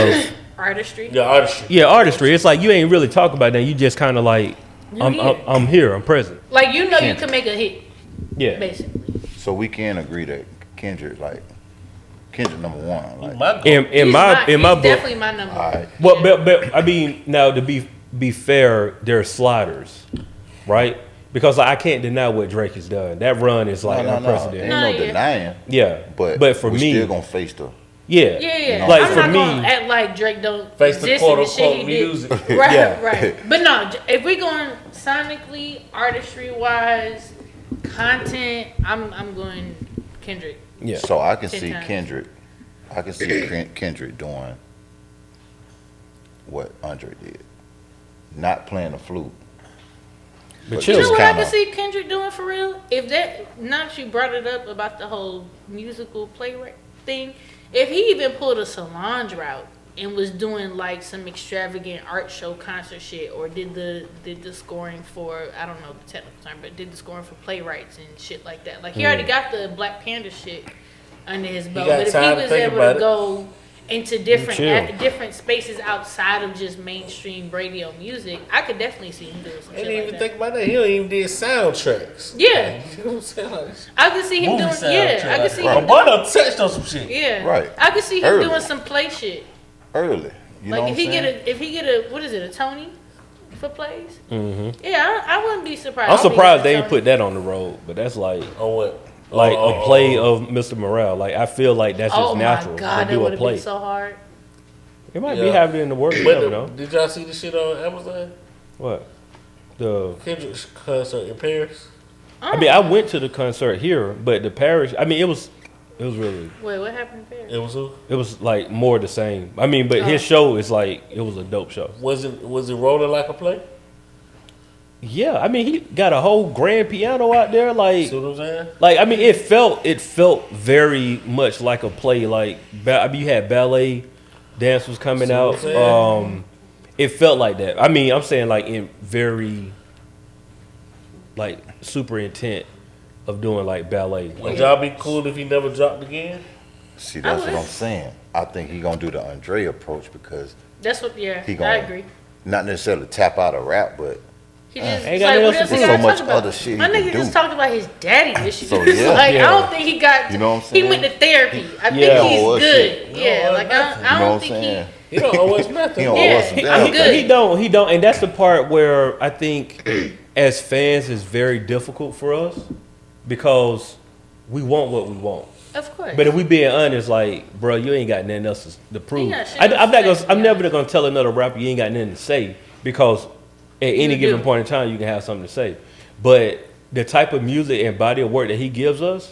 Artistry. Yeah, artistry. Yeah, artistry. It's like you ain't really talking about that. You just kind of like, here. I'm here. I'm present. Like you know, you can make a hit. Yeah. Basically. So we can agree that Kendrick number one. Like, My In my he's book. definitely my number all one. right. Well, but I mean, now to be fair, there are sliders, right? Because like, I can't deny what Drake has done. That run is like No. unprecedented. Ain't No, no yeah. denying. Yeah, But for we me, still gonna face the. yeah, Yeah. Like I'm for not me, gonna act like Drake don't face the exist quote in the shit unquote he did. music. Right, Yeah. right. But no, if we're going sonically, artistry wise, content, I'm going Kendrick. yeah. So I can 10 see times. Kendrick. I can see Kendrick doing what Andre did, not playing the flute. But You chill. know just what I kinda- can see Kendrick doing for real? If that, now that you brought it up about the whole musical playwright thing, if he even pulled a Solange route and was doing like some extravagant art show concert shit, or did the scoring for, I don't know the technical term, but did the scoring for playwrights and shit like that. Like he already got the Black Panther shit under his belt, got but if he time to was think able about to it. go into different Chill. different spaces outside of just mainstream radio music, I could definitely see him doing some I shit didn't like even that. think about that. He don't even did soundtracks. Yeah. You know what I'm saying? Like, I could see him movie doing, soundtrack. yeah. I could see My him, boy done touched on some shit. yeah. Right. I could see him Early. doing some play shit. Early. You know Like what if he I'm get saying? if he get a what is it, a Tony for plays? Mm-hmm. Yeah, I wouldn't be surprised. I'm surprised they Tony. ain't put that on the road. But that's like On what? a play of Mr. Morale. Like I feel like that's just Oh natural my god, to that do would a have play. been so hard. It might be Yeah. happening in the work. You But never know. did y'all see the shit on Amazon? What? The Kendrick's concert in Paris. I mean, I went to the concert here, but the parish. I mean, it was really. Wait, what happened there? It was who? It was like more the same. I mean, but his show is like it was a dope show. Was it rolling like a play? Yeah, I mean, he got a whole grand piano out there. See what I'm saying? Like I mean, it felt very much like a play. Like I mean, you had ballet dancers coming See what out. I'm saying? It felt like that. I mean, I'm saying like in very like super intent of doing like ballet. Would y'all be cool if he never dropped again? See, that's what would. I'm saying. I think he gonna do the Andre approach because That's what. Yeah, he I gonna agree. not necessarily tap out of rap, but He just Ain't it's got like, nothing what else else to he do. gotta So much talk about? other shit My he nigga can just do. talked about his daddy issues. So, yeah. Like Yeah. I don't think he got. You know what I'm He saying? went to therapy. I think Yeah. he's Oh, good. shit. Yeah, Oh, like nothing. I you know don't what I'm think saying? He don't owe us nothing. He don't Yeah. owe us some I'm damn good. thing. He don't, and that's the part where I think as fans it's very difficult for us because we want what we want. Of course. But if we being honest, like, bro, you ain't got nothing else to prove. got shit I'm else not to gonna. say, I'm yeah. never gonna tell another rapper you ain't got nothing to say because at any You given do. point in time you can have something to say. But the type of music and body of work that he gives us,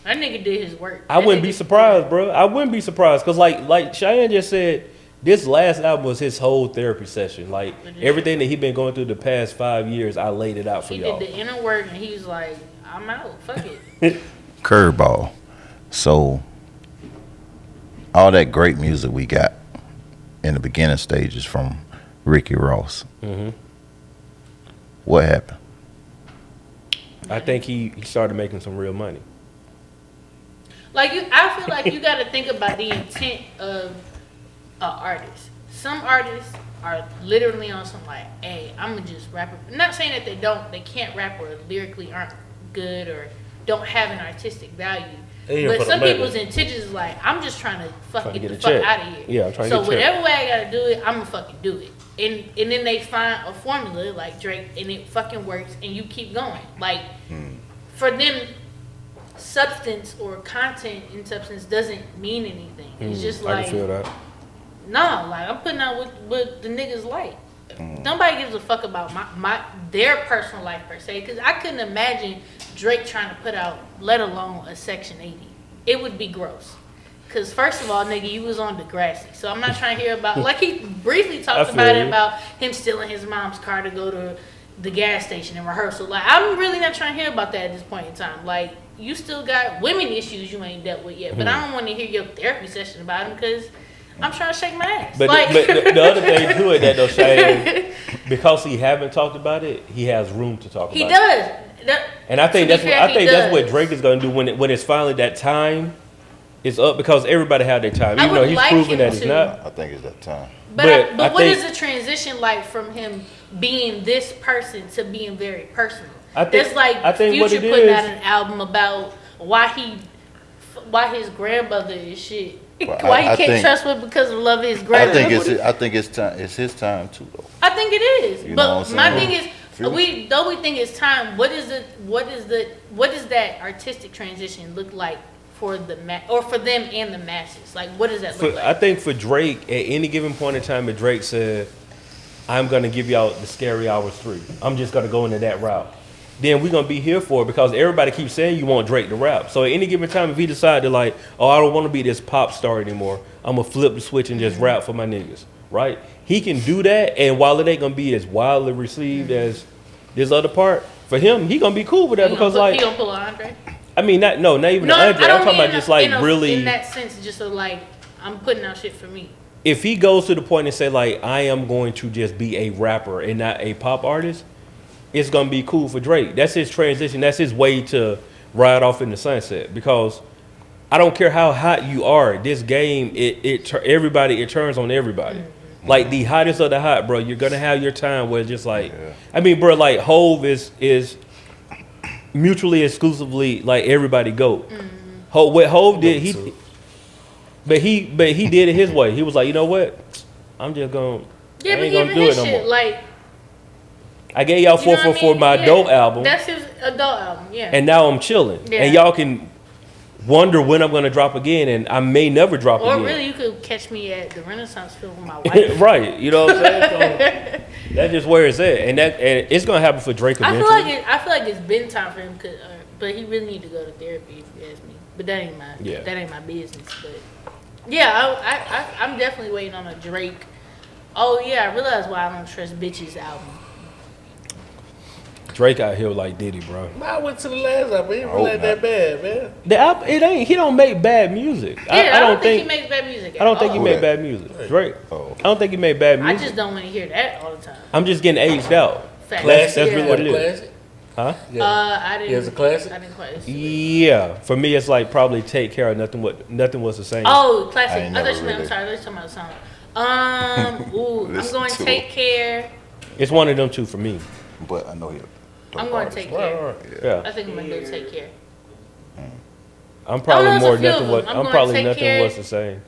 that nigga did his work. I That wouldn't be nigga- surprised, bro. I wouldn't be surprised because, like Chiane just said, this last album was his whole therapy session. Like everything that he been going through the past 5 years, I laid it out for He y'all. did the inner work and he was like, I'm out. Fuck it. Curveball. So all that great music we got in the beginning stages from Ricky Ross. Mm-hmm. What happened? I think he started making some real money. Like I feel like you got to think about the intent of an artist. Some artists are literally on some like, hey, I'm gonna just rap. Not saying that they can't rap or lyrically aren't good or don't have an artistic value. They here But for the some money. people's intentions is like, I'm just trying to fucking Trying to get the get a fuck check. out of here. Yeah, I'm trying to so get a check. whatever way I gotta do it, I'm gonna fucking do it. And then they find a formula like Drake, and it fucking works, and you keep going. Like for them, substance or content in substance doesn't mean anything. It's just I like, can feel that. nah, like I'm putting out what the niggas like. Nobody gives a fuck about their personal life per se, because I couldn't imagine Drake trying to put out, let alone a Section 80. It would be gross. Because first of all, nigga, you was on Degrassi, so I'm not trying to hear about, like he briefly talked I feel about it, you. about him stealing his mom's car to go to the gas station and rehearsal. Like I'm really not trying to hear about that at this point in time. Like you still got women issues you ain't dealt with yet, but I don't want to hear your therapy session about them because I'm trying to shake my ass. But, like, but the other thing to it that though, Chiane, because he haven't talked about it, he has room to talk he about it. does. And I think To be that's what fair, I he think that's what does. Drake is gonna do when it's finally that time. it's up because everybody had their time. I Even though would he's like proving him that it's to. not. I think it's that time. But I what think- is the transition like from him being this person to being very personal? I think- That's like I think what Future it putting is- out an album about why his grandmother is shit. Well, Why he I can't think- trust her because of love of his I grandmother. think it's time. It's his time too, though. I think it is. You know But what I'm my saying? thing is, we think it's time. What does that artistic transition look like for for them and the masses? Like, what does that look like? I think for Drake, at any given point in time, if Drake said, "I'm gonna give y'all the Scary Hours 3. I'm just gonna go into that route," then we're gonna be here for it because everybody keeps saying you want Drake to rap. So at any given time, if he decided to like, "Oh, I don't want to be this pop star anymore. I'm gonna flip the switch and just rap for my niggas," right? He can do that, and while it ain't gonna be as wildly received as this other part, for him, he gonna be cool with that he because gonna like, pull an Andre. I mean, not even No, the Andre. I I'm don't talking mean about just like really. in that sense, just so like I'm putting out shit for me. If he goes to the point and say like, I am going to just be a rapper and not a pop artist, it's gonna be cool for Drake. That's his transition. That's his way to ride off in the sunset. Because I don't care how hot you are, this game it turns on everybody. Mm-hmm. Like the hottest of the hot, bro. You're gonna have your time where it's just like, I mean, bro, like Hove is mutually exclusively like everybody GOAT. What Hove did, he did it his way. He was like, you know what? I'm just gonna. Yeah, I but ain't gonna even do his it no shit, more. like I gave y'all you know what I 444 mean? my Yeah, adult album, That's his adult album, yeah. and now I'm chilling. Yeah. And y'all can wonder when I'm gonna drop again, and I may never drop Or again. really, you could catch me at the Renaissance Film with my wife. Right, you know what I'm saying? So that's just where it's at, and it's gonna happen for Drake I eventually. feel like it's been time for him, but he really need to go to therapy if you ask me. But that ain't my business. But yeah, I'm definitely waiting on a Drake. Oh yeah, I realized why I don't trust bitches album. Drake out here like Diddy, bro. I went to the last album. It ain't really that bad, man. The album, it ain't. He don't make bad music. Yeah, I don't think he makes bad music. I don't think he all. made bad music. Drake. I don't think he made bad I music. just don't want to hear that all the time. I'm just getting aged out. Facts. That's Yeah. really what it is. Classic? Huh? Yeah. I didn't. Yeah, it's a classic? I didn't quite. Yeah, for me it's like probably Take Care of Nothing Was the Same. Oh, I classic. ain't I never thought you meant, I'm really- sorry, I thought you were talking about a song. I'm Listen going to to Take Care. It's one of them two for me. But I know he. I'm going to Take Care. Yeah, I think I'm going to go Take Care. I'm probably there's a more few nothing. of What them. I'm I'm probably going to Take nothing Care. was the same.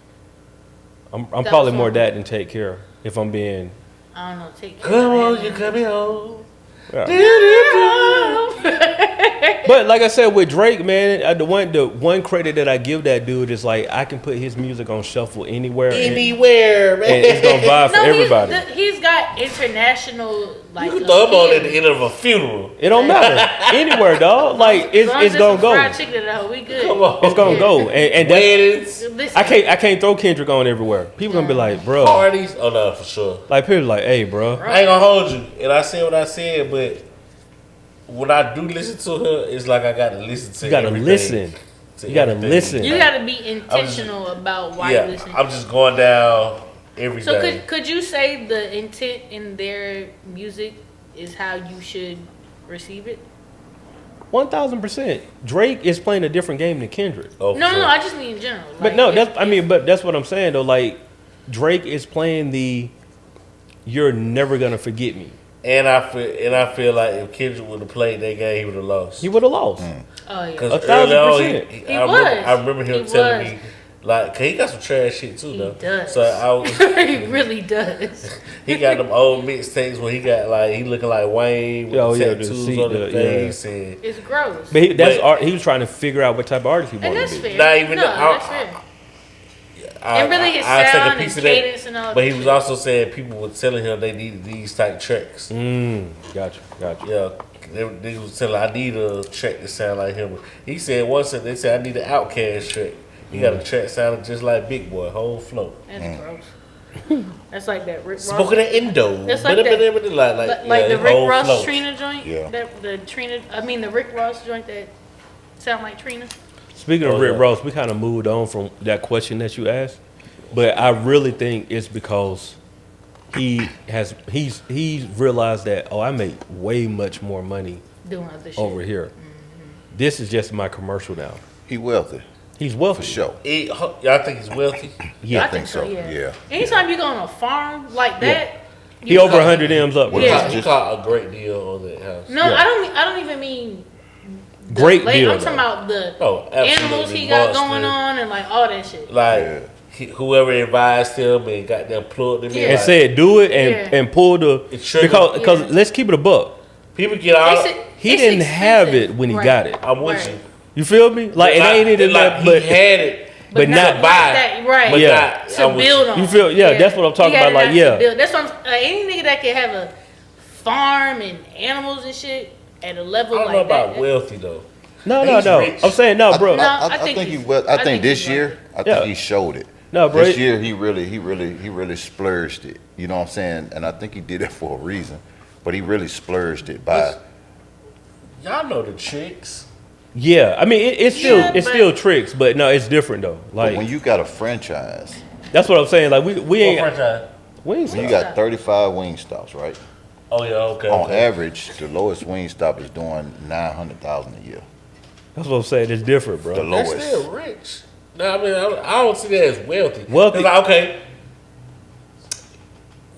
I'm That probably was more one. that than Take Care. If I'm being. I don't know. Take Care. Come on, you coming home. Yeah. But like I said with Drake, man, the one credit that I give that dude is like I can put his music on shuffle anywhere, Anywhere, man. and it's gonna vibe for everybody. He's got international like. You can throw him on at the end of a funeral. It don't matter anywhere, dog. Like it's gonna go. Fried chicken at home, we good. Come on. It's gonna go, and that's, Weddings, Listen, I can't throw Kendrick on everywhere. People gonna be like, bro, parties. Oh, no, for sure. like people like, hey, bro, I ain't gonna hold you. And I said what I said, but when I do listen to her, it's like I gotta listen to you gotta everything. listen. To You gotta everything. listen. You got to be intentional about why you Yeah, listen. I'm just going down every So day. could you say the intent in their music is how you should receive it? 1000%. Drake is playing a different game than Kendrick. Oh, for No, sure. I just mean in general. But no, but that's what I'm saying though. Like Drake is playing the "You're never gonna forget me." And I feel like if Kendrick would have played that game, he would have lost. He would have lost. Oh yeah. Because 1000%. He I was. remember him He telling was. me, like, 'cause he got some trash shit too, He though. does. So he really does. he got them old mixtapes where he got like he looking like Wayne with Oh, the yeah, the tattoos seat, on the the- face and It's gross. But But- art. He was trying to figure out what type of artist he And wanted that's to be. fair. Not even no, the- that's fair. And really his I take a sound and piece of cadence and all But he that was shit. also saying people were telling him they needed these type tracks. Gotcha. Yeah, they was telling I need a track that sound like him. He said once they said I need an Outkast track. He got a track sounding just like Big Boy, whole flow. That's gross. That's like that Rick Ross. Smoking the Indo. That's like that- Like yeah, the Rick whole Ross flow. Trina joint. Yeah. The Rick Ross joint that sound like Trina. Speaking of Oh, Rick yeah. Ross, we kind of moved on from that question that you asked, but I really think it's because he's realized that I make way much more money Doing other shit. over here. This is just my commercial now. He wealthy. He's wealthy. For sure. Y'all think he's wealthy? Yeah. I think so. Yeah. Anytime you go on a farm like that, He over 100 M's up. Bro. Yeah. He caught a great deal on that house. No, Yeah. I don't even mean Great deal. I'm talking about the absolutely animals he got monster. going on and like all that shit. Like whoever advised him and got them plugged him in. And like, said do it and pull the It triggered- because let's keep it a buck. people get out. He It's didn't have expensive. it when he Right. got it. I'm with Right. you. You feel me? Like it ain't even like, that, he but had it, but not like buy. that, right? But Yeah. not, To I'm with build on. You feel- yeah, that's what I'm talking He had about, like, it to yeah. build. That's what any nigga that can have a farm and animals and shit at a level I don't like know about that. wealthy though. No. He's rich. I'm saying no, bro. No. I I think think he he's- will. I I think think this he's year, I Yeah. think he showed it. No, bro. This year he really splurged it. You know what I'm saying? And I think he did it for a reason. But he really splurged it by. Y'all know the tricks. Yeah, I mean it's Yeah, still but- tricks, but no, it's different though. But Like when you got a franchise, that's what I'm saying. Like we ain't franchise? we ain't when you stop. got 35 wing stops, right? Oh yeah, okay. On okay. average, the lowest wing stop is doing 900,000 a year. That's what I'm saying. It's different, The bro. They're lowest. still rich. No, I mean I don't see that as wealthy. Wealthy. It's like, okay,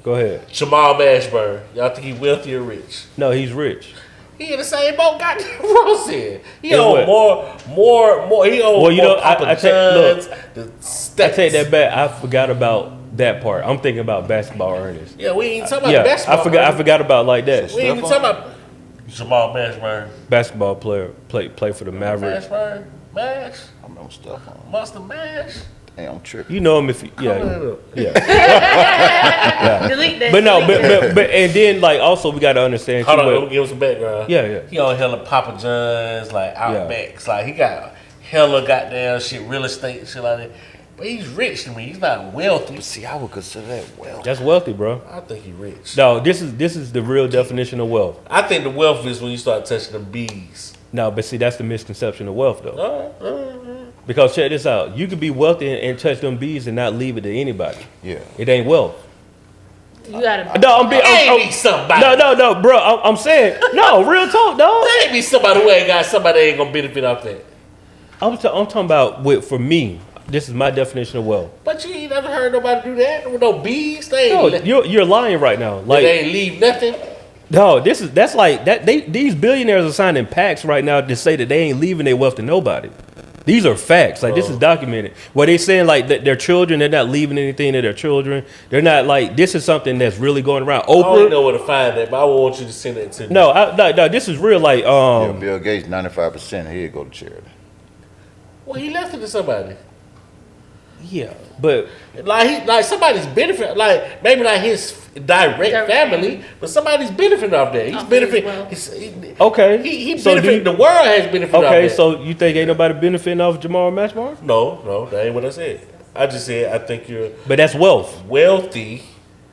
Go ahead. Jamal Mashburn. Y'all think he wealthy or rich? No, he's rich. He in the same boat. Goddamn Ross in. He In own what? more. He own Well, you more know, Papa I take- look, John's. The I steaks. take that back. I forgot about that part. I'm thinking about basketball earnings. Yeah, we ain't talking about Yeah, basketball. I forgot about like that. We ain't even talking about Jamal Mashburn. Basketball player play for the Mavericks. Mashburn. Mash. I remember stuff on. Monster Mash. Damn, I'm tripping. You know him if you, Hold yeah. up. Yeah. Delete that. But no, delete but and then like also we got to understand too. Hold on, let what- me give him some background. Yeah. He on hella Papa John's, like Outbacks. Like he got hella goddamn shit, real estate, shit like that. But he's rich to me. He's not wealthy. But see, I would consider that wealth. That's wealthy, bro. I think he's rich. No, this is the real definition of wealth. I think the wealth is when you start touching the bees. No, but see that's the misconception of wealth though. Because check this out, you could be wealthy and touch them bees and not leave it to anybody. Yeah. It ain't wealth. You gotta. No, I'm being. Ain't be somebody. No, bro. I'm saying no. Real talk, dog. There ain't be somebody who ain't got somebody that ain't gonna benefit off that. I'm talking about for me. This is my definition of wealth. But you ain't never heard nobody do that with no bees. They ain't, No, you're lying right now. Like they ain't leave nothing. no, that's like that. These billionaires are signing pacts right now to say that they ain't leaving their wealth to nobody. These are facts. Like this is documented. Where they saying like that their children, they're not leaving anything to their children. They're not like this is something that's really going around. I don't Oprah. know where to find that, but I want you to send it to me. No, this is real. Like Yeah, Bill Gates, 95%, he'd go to charity. Well, he left it to somebody. yeah, but Like somebody's benefit, like maybe not his direct family, but somebody's benefiting off that. He's Off his benefiting. wealth. okay. He So do benefiting. you- The world has benefited off Okay, that. so you think ain't nobody benefiting off Jamal Mashburn? No, that ain't what I said. I just said I think you're But that's wealth. wealthy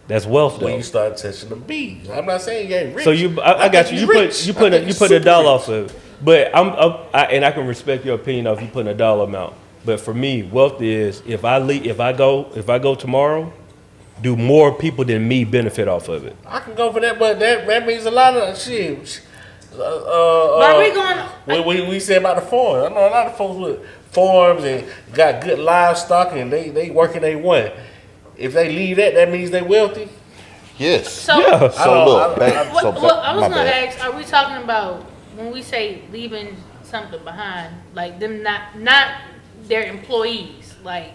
That's wealth when though. you start touching the bees. I'm not saying you ain't rich. So I got you. think You he's put rich. you I put think you he's put a super dollar rich. off of it. But and I can respect your opinion of you putting a dollar amount. But for me, wealth is if I go tomorrow, do more people than me benefit off of it. I can go for that, but that means a lot of shit. But are we going? We say about the farm. I know a lot of folks with farms and got good livestock and they working they one. If they leave that means they wealthy. Yes. So, Yeah. So look, back, What, so well, I was my gonna bad. ask: are we talking about when we say leaving something behind, like them not their employees, like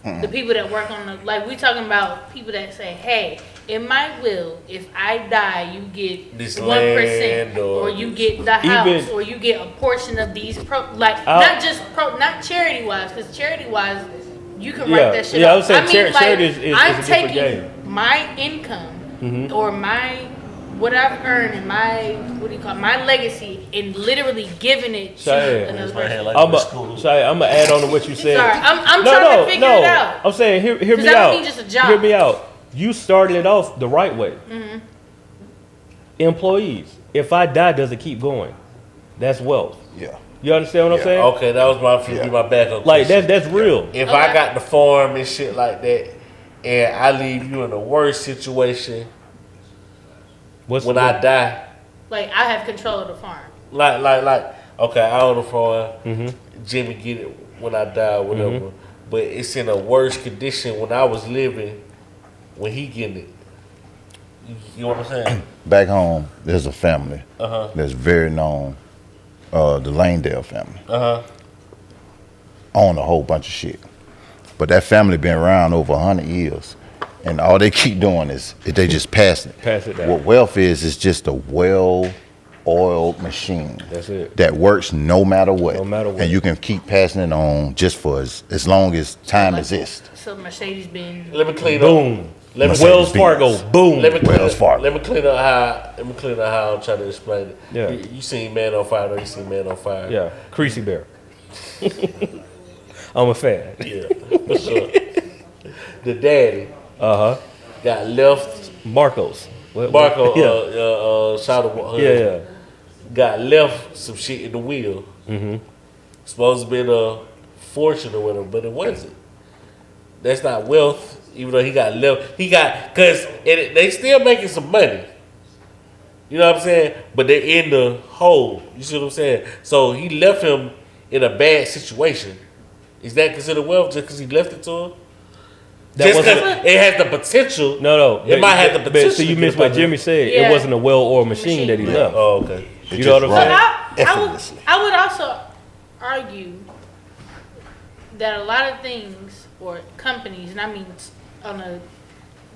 the people that work on the, like we talking about people that say, hey, in my will, if I die, you get This 1%, land or you get the house, Even- or you get a portion of these not charity wise, because charity wise, you can Yeah. write that shit. Yeah, I off. would say charity is I'm a different taking game. Mm-hmm. my income or what I've earned and my legacy, and literally giving it to Chiane. another My hand person. like I'm in school. gonna add on to what you said. Sorry, I'm trying to figure it out. I'm saying hear 'Cause me that don't out. mean just a job. Hear me out. You started it off the right way. Mm-hmm. Employees. If I die, does it keep going? That's wealth. Yeah. You understand what I'm saying? Okay, that was my backup. Like question. that's real. If Okay. I got the farm and shit like that, and I leave you in the worst situation when I die, Like I have control of the farm. like, okay, I own the farm. Mm-hmm. Jimmy get it when I die, or whatever. But it's in a worse condition when I was living. When he getting it, you know what I'm saying? Back home, there's a family that's very known, the Langdale family. Own a whole bunch of shit. But that family been around over 100 years. And all they keep doing is they just pass it. Pass it down. What wealth is just a well-oiled machine. That's it. That works no matter what. No matter what. And you can keep passing it on just for as long as time exists. So Mercedes-Benz. Let me clean Boom. up. Let me Wells Fargo. Boom. Let me clean up how I'm trying to explain it. Yeah. You seen Man on Fire? Or you seen Man on Fire? Yeah. Creasy Bear. I'm a fan. Yeah, for sure. The daddy got left. Marcos. Marco, shout out. Yeah. Got left some shit in the wheel. Supposed to be a fortune or whatever, but it wasn't. That's not wealth. Even though he got left, because they still making some money. You know what I'm saying? But they're in the hole. You see what I'm saying? So he left him in a bad situation. Is that considered wealth just because he left it to him? Just because it has the potential. No. It might have the potential. So you missed what Jimmy said. Yeah. It wasn't a well-oiled machine that he left. Oh, okay. You know what I'm saying? Effortlessly. I would also argue that a lot of things or companies, and I mean on a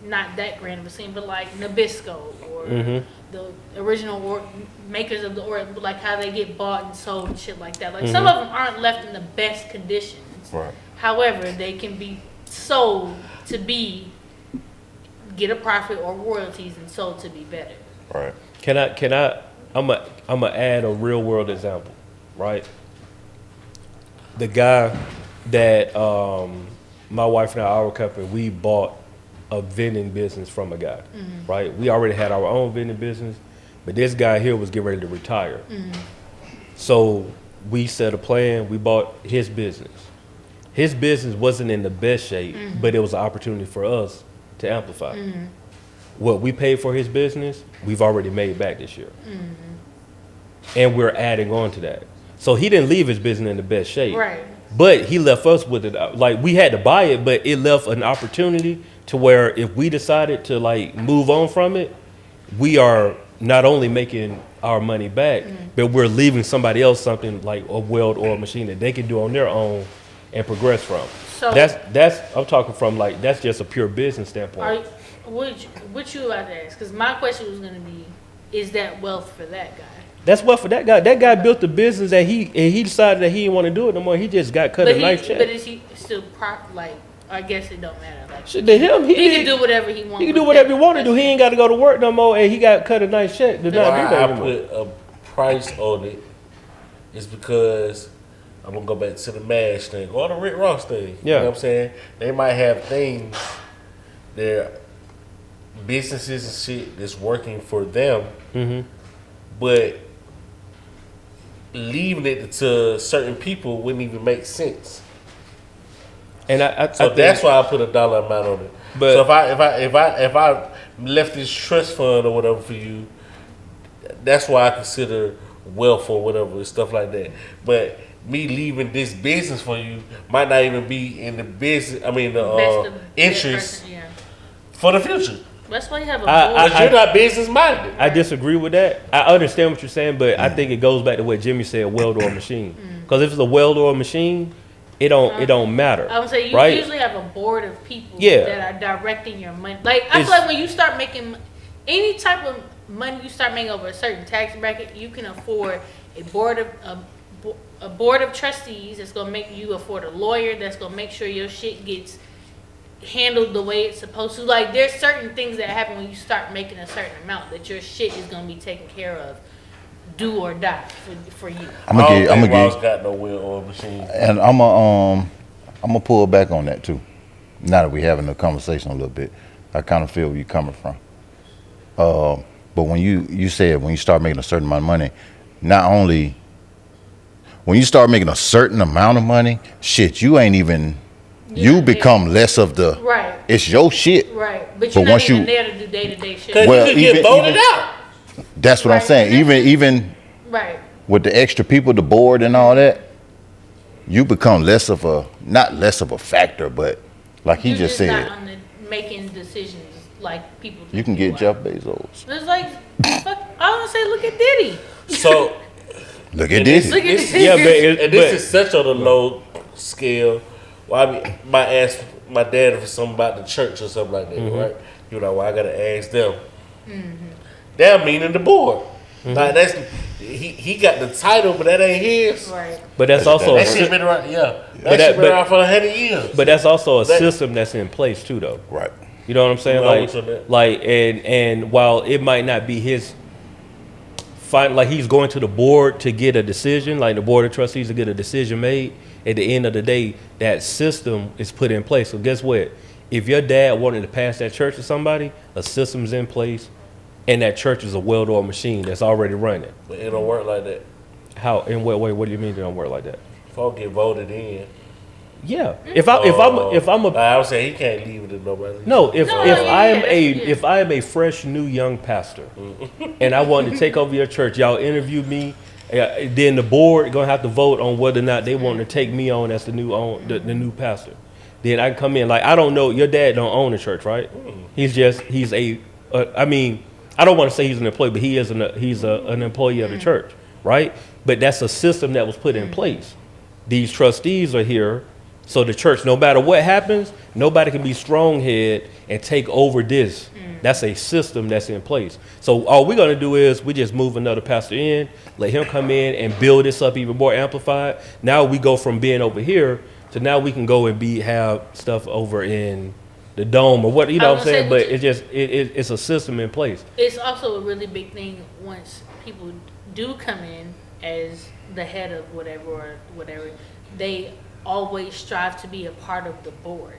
not that grand of a scene, but like Nabisco or the original makers of the like how they get bought and sold and shit like that. Like some of them aren't left in the best conditions. Right. However, they can be sold to get a profit or royalties and sold to be better. Right. I'm gonna add a real world example, right? The guy that my wife and our company, we bought a vending business from a guy, right? We already had our own vending business, but this guy here was getting ready to retire. So we set a plan. We bought his business. His business wasn't in the best shape, but it was an opportunity for us to amplify. What we paid for his business, we've already made back this year. And we're adding on to that. So he didn't leave his business in the best shape. Right. But he left us with it. Like, we had to buy it, but it left an opportunity to where if we decided to, like, move on from it, we are not only making our money back, but we're leaving somebody else something like a well-oiled machine that they can do on their own and progress from. So that's I'm talking from, like, that's just a pure business standpoint. What you about to ask? Because my question was going to be, is that wealth for that guy? That's what for that guy. That guy built a business that he decided that he didn't want to do it no more. He just got cut a nice check. But is he still like? I guess it don't matter. Like To him, he can do whatever he wants. He can do whatever he want to do. He ain't got to go to work no more, and he got cut a nice check to not do that Why I anymore. put a price on it is because I'm gonna go back to the MASH thing or the Rick Ross thing. Yeah. You know what I'm saying? They might have things, their businesses and shit that's working for them, but leaving it to certain people wouldn't even make sense. And I think That's why I put a dollar amount on it. But- So if I left this trust fund or whatever for you, that's why I consider wealth or whatever and stuff like that. But me leaving this business for you might not even be in the business. I mean the interest for the future. That's why you have a Because you're not business minded. I disagree with that. I understand what you're saying, but I think it goes back to what Jimmy said: well-oiled machine. Because if it's a well-oiled machine, it don't matter. I would say you right? usually have a board of people Yeah. that are directing your money. Like I feel like when you start making any type of money, you start making over a certain tax bracket, you can afford a board of trustees that's gonna make you afford a lawyer that's gonna make sure your shit gets handled the way it's supposed to. Like there's certain things that happen when you start making a certain amount that your shit is gonna be taken care of, do or die for you. I'm gonna Ross get, got no will or machine. and I'm gonna pull back on that too. Now that we're having a conversation a little bit, I kind of feel where you're coming from. But when you said when you start making a certain amount of money, not only when you start making a certain amount of money, shit, you ain't even. You become less of the. Right. It's your shit. Right. But you're not once even you- there to do day-to-day shit. Because Well, you could get even- voted out. That's what I'm Right. saying. Even Right. with the extra people, the board and all that, you become not less of a factor, but like he You're just said, not on the making decisions like people. you can get Jeff Bezos. It's like, fuck, I want to say, look at Diddy. So Look at this. Look at this. Yeah, but and this is such on a low scale. Well, I might ask my dad for something about the church or something like that, right? You know, I gotta ask them. They're meaning the board. Like that's he got the title, but that ain't his. Right. but that's also That shit been around, yeah. That that- shit been but- around for 100 years. but that's also a That- system that's in place too, though. Right. You know what I'm saying? No, what's on that? Like, and while it might not be his, like he's going to the board to get a decision, like the board of trustees to get a decision made. At the end of the day, that system is put in place. So guess what? If your dad wanted to pass that church to somebody, a system's in place, and that church is a well-oiled machine that's already running. But it don't work like that. How? In what way? What do you mean it don't work like that? Folk get voted in. Yeah. If I'm a I would say he can't leave it to nobody. No, if No, I am yeah. if I am a fresh new young pastor, and I want to take over your church, y'all interview me. Then the board gonna have to vote on whether or not they want to take me on as the new pastor. Then I can come in. Like, I don't know, your dad don't own the church, right? He's a. I mean, I don't want to say he's an employee, but he's an employee of the church, right? But that's a system that was put in place. These trustees are here. So the church, no matter what happens, nobody can be strong-head and take over this. That's a system that's in place. So all we're going to do is we just move another pastor in, let him come in and build this up even more amplified. Now we go from being over here to now we can go and have stuff over in the dome or what, you know what I'm saying? But it's a system in place. It's also a really big thing once people do come in as the head of whatever, they always strive to be a part of the board.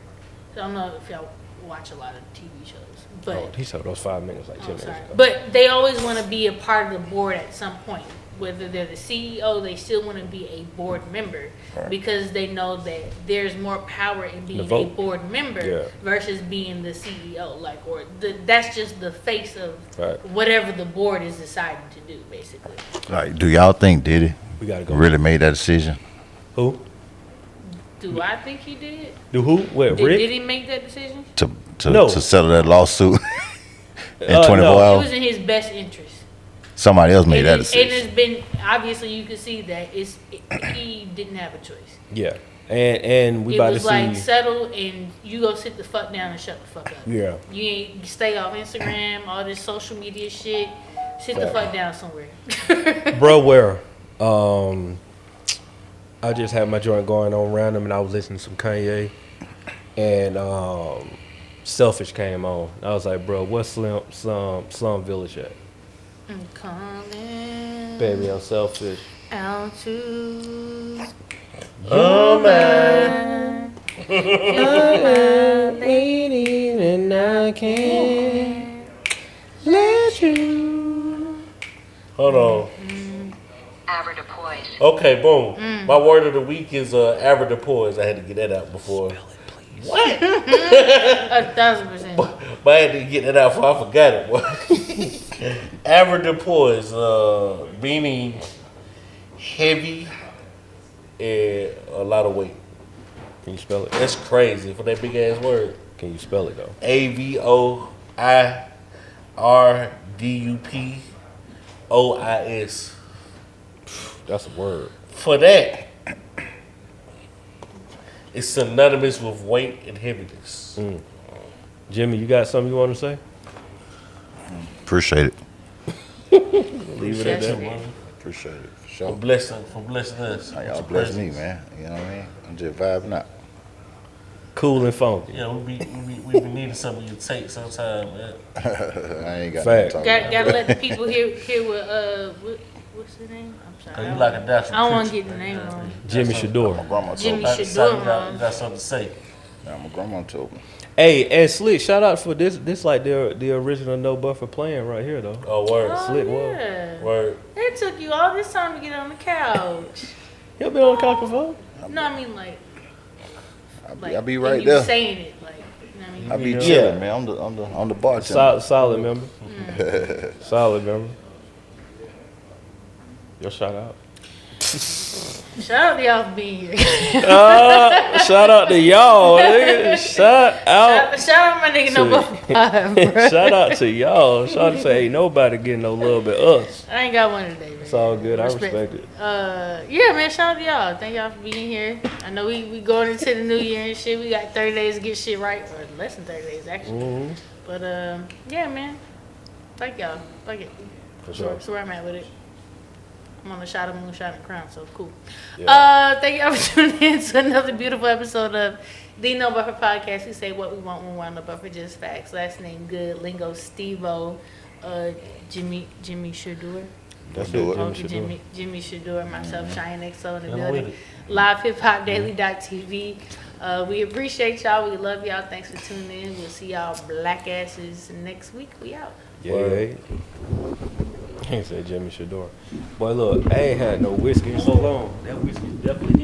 So I don't know if y'all watch a lot of TV shows, but Oh, he said those 5 minutes, like 10 minutes sorry. ago. But they always want to be a part of the board at some point. Whether they're the CEO, they still want to be a board member because they know that there's more power in being a vote. board member Yeah. versus being the CEO. Like, that's just the face of Right. whatever the board is deciding to do, basically. Like, do y'all think Diddy We got to go. really made that decision? Who? Do I think he did? Do who? Where? Did Rick? he make that decision? To settle that lawsuit in 24 no. It hours? was in his best interest. Somebody else made And that and decision. it's been obviously you can see that he didn't have a choice. Yeah. And we It about was to like see. settle and you go sit the fuck down and shut the fuck up. Yeah. You ain't stay off Instagram, all this social media shit. Sit the fuck down somewhere. Bro, where? I just had my joint going on random and I was listening to some Kanye and Selfish came on. I was like, bro, what's Slum Village at? I'm coming Baby, I'm selfish. out to Oh man. And I can't let you. Hold on. Avoirdupois. Okay, boom. My word of the week is Avoirdupois. I had to get that out before. What? 1,000%. But I had to get that out before I forgot it. Avoirdupois, meaning heavy and a lot of weight. Can you spell it? That's crazy for that big ass word. Can you spell it though? Avoirdupois. That's a word. For that, it's synonymous with weight and heaviness. Jimmy, you got something you want to say? Appreciate it. Leave it at that. Appreciate it. For For sure. blessing us. How y'all with bless your me, presence. man. You know what I mean? I'm just vibing out. Cool and funky. Yeah, we be needing something you take sometime, man. I ain't got Fact. nothing to talk about. Gotta let the people hear what's the name? I'm sorry. Cause you like a natural I don't want to creature. get the name wrong. Jimmy Shador. My grandma told Jimmy me. Like should the do sound, it you wrong. got something to say. Yeah, my grandma told me. Hey, and Slick, shout out for this. This like the original No Buffer playing right here though. Oh, word. Oh, Slick, what? yeah. Word. It took you all this time to get on the couch. You been on the couch before? No, I mean like I be and right you there. saying it like, you know what I mean? I be Yeah. chilling, man. I'm the bartender. Solid member. Solid member. Your shout out. Shout out to y'all for being here. Shout out to y'all, nigga. Shout out. Shout out my nigga No Buffer Pod, bro. Shout out to y'all. Shout out to say, ain't nobody getting no love but us. I ain't got one today, man. It's all good. I respect it. Yeah, man. Shout out to y'all. Thank y'all for being here. I know we going into the new year and shit. We got 30 days to get shit right, or less than 30 days actually. Mm-hmm. But yeah, man. Thank y'all. Fuck it. For sure. That's where I'm at with it. I'm on the shot of moonshine and crown, so cool. Yeah. Thank y'all for tuning in to another beautiful episode of the No Buffer Podcast. We say what we want when we're on the buffer, just facts. Last name good. Lingo, Stevo, Jimi Shadur. That's it. Jimmy Shadur, myself, Chiane XO in the I'm building. with it. Live hiphopdaily.tv. We appreciate y'all. We love y'all. Thanks for tuning in. We'll see y'all black asses next week. We out. Yeah. He said Jimmy Shador. Boy, look, I ain't had no whiskey in so long. That whiskey definitely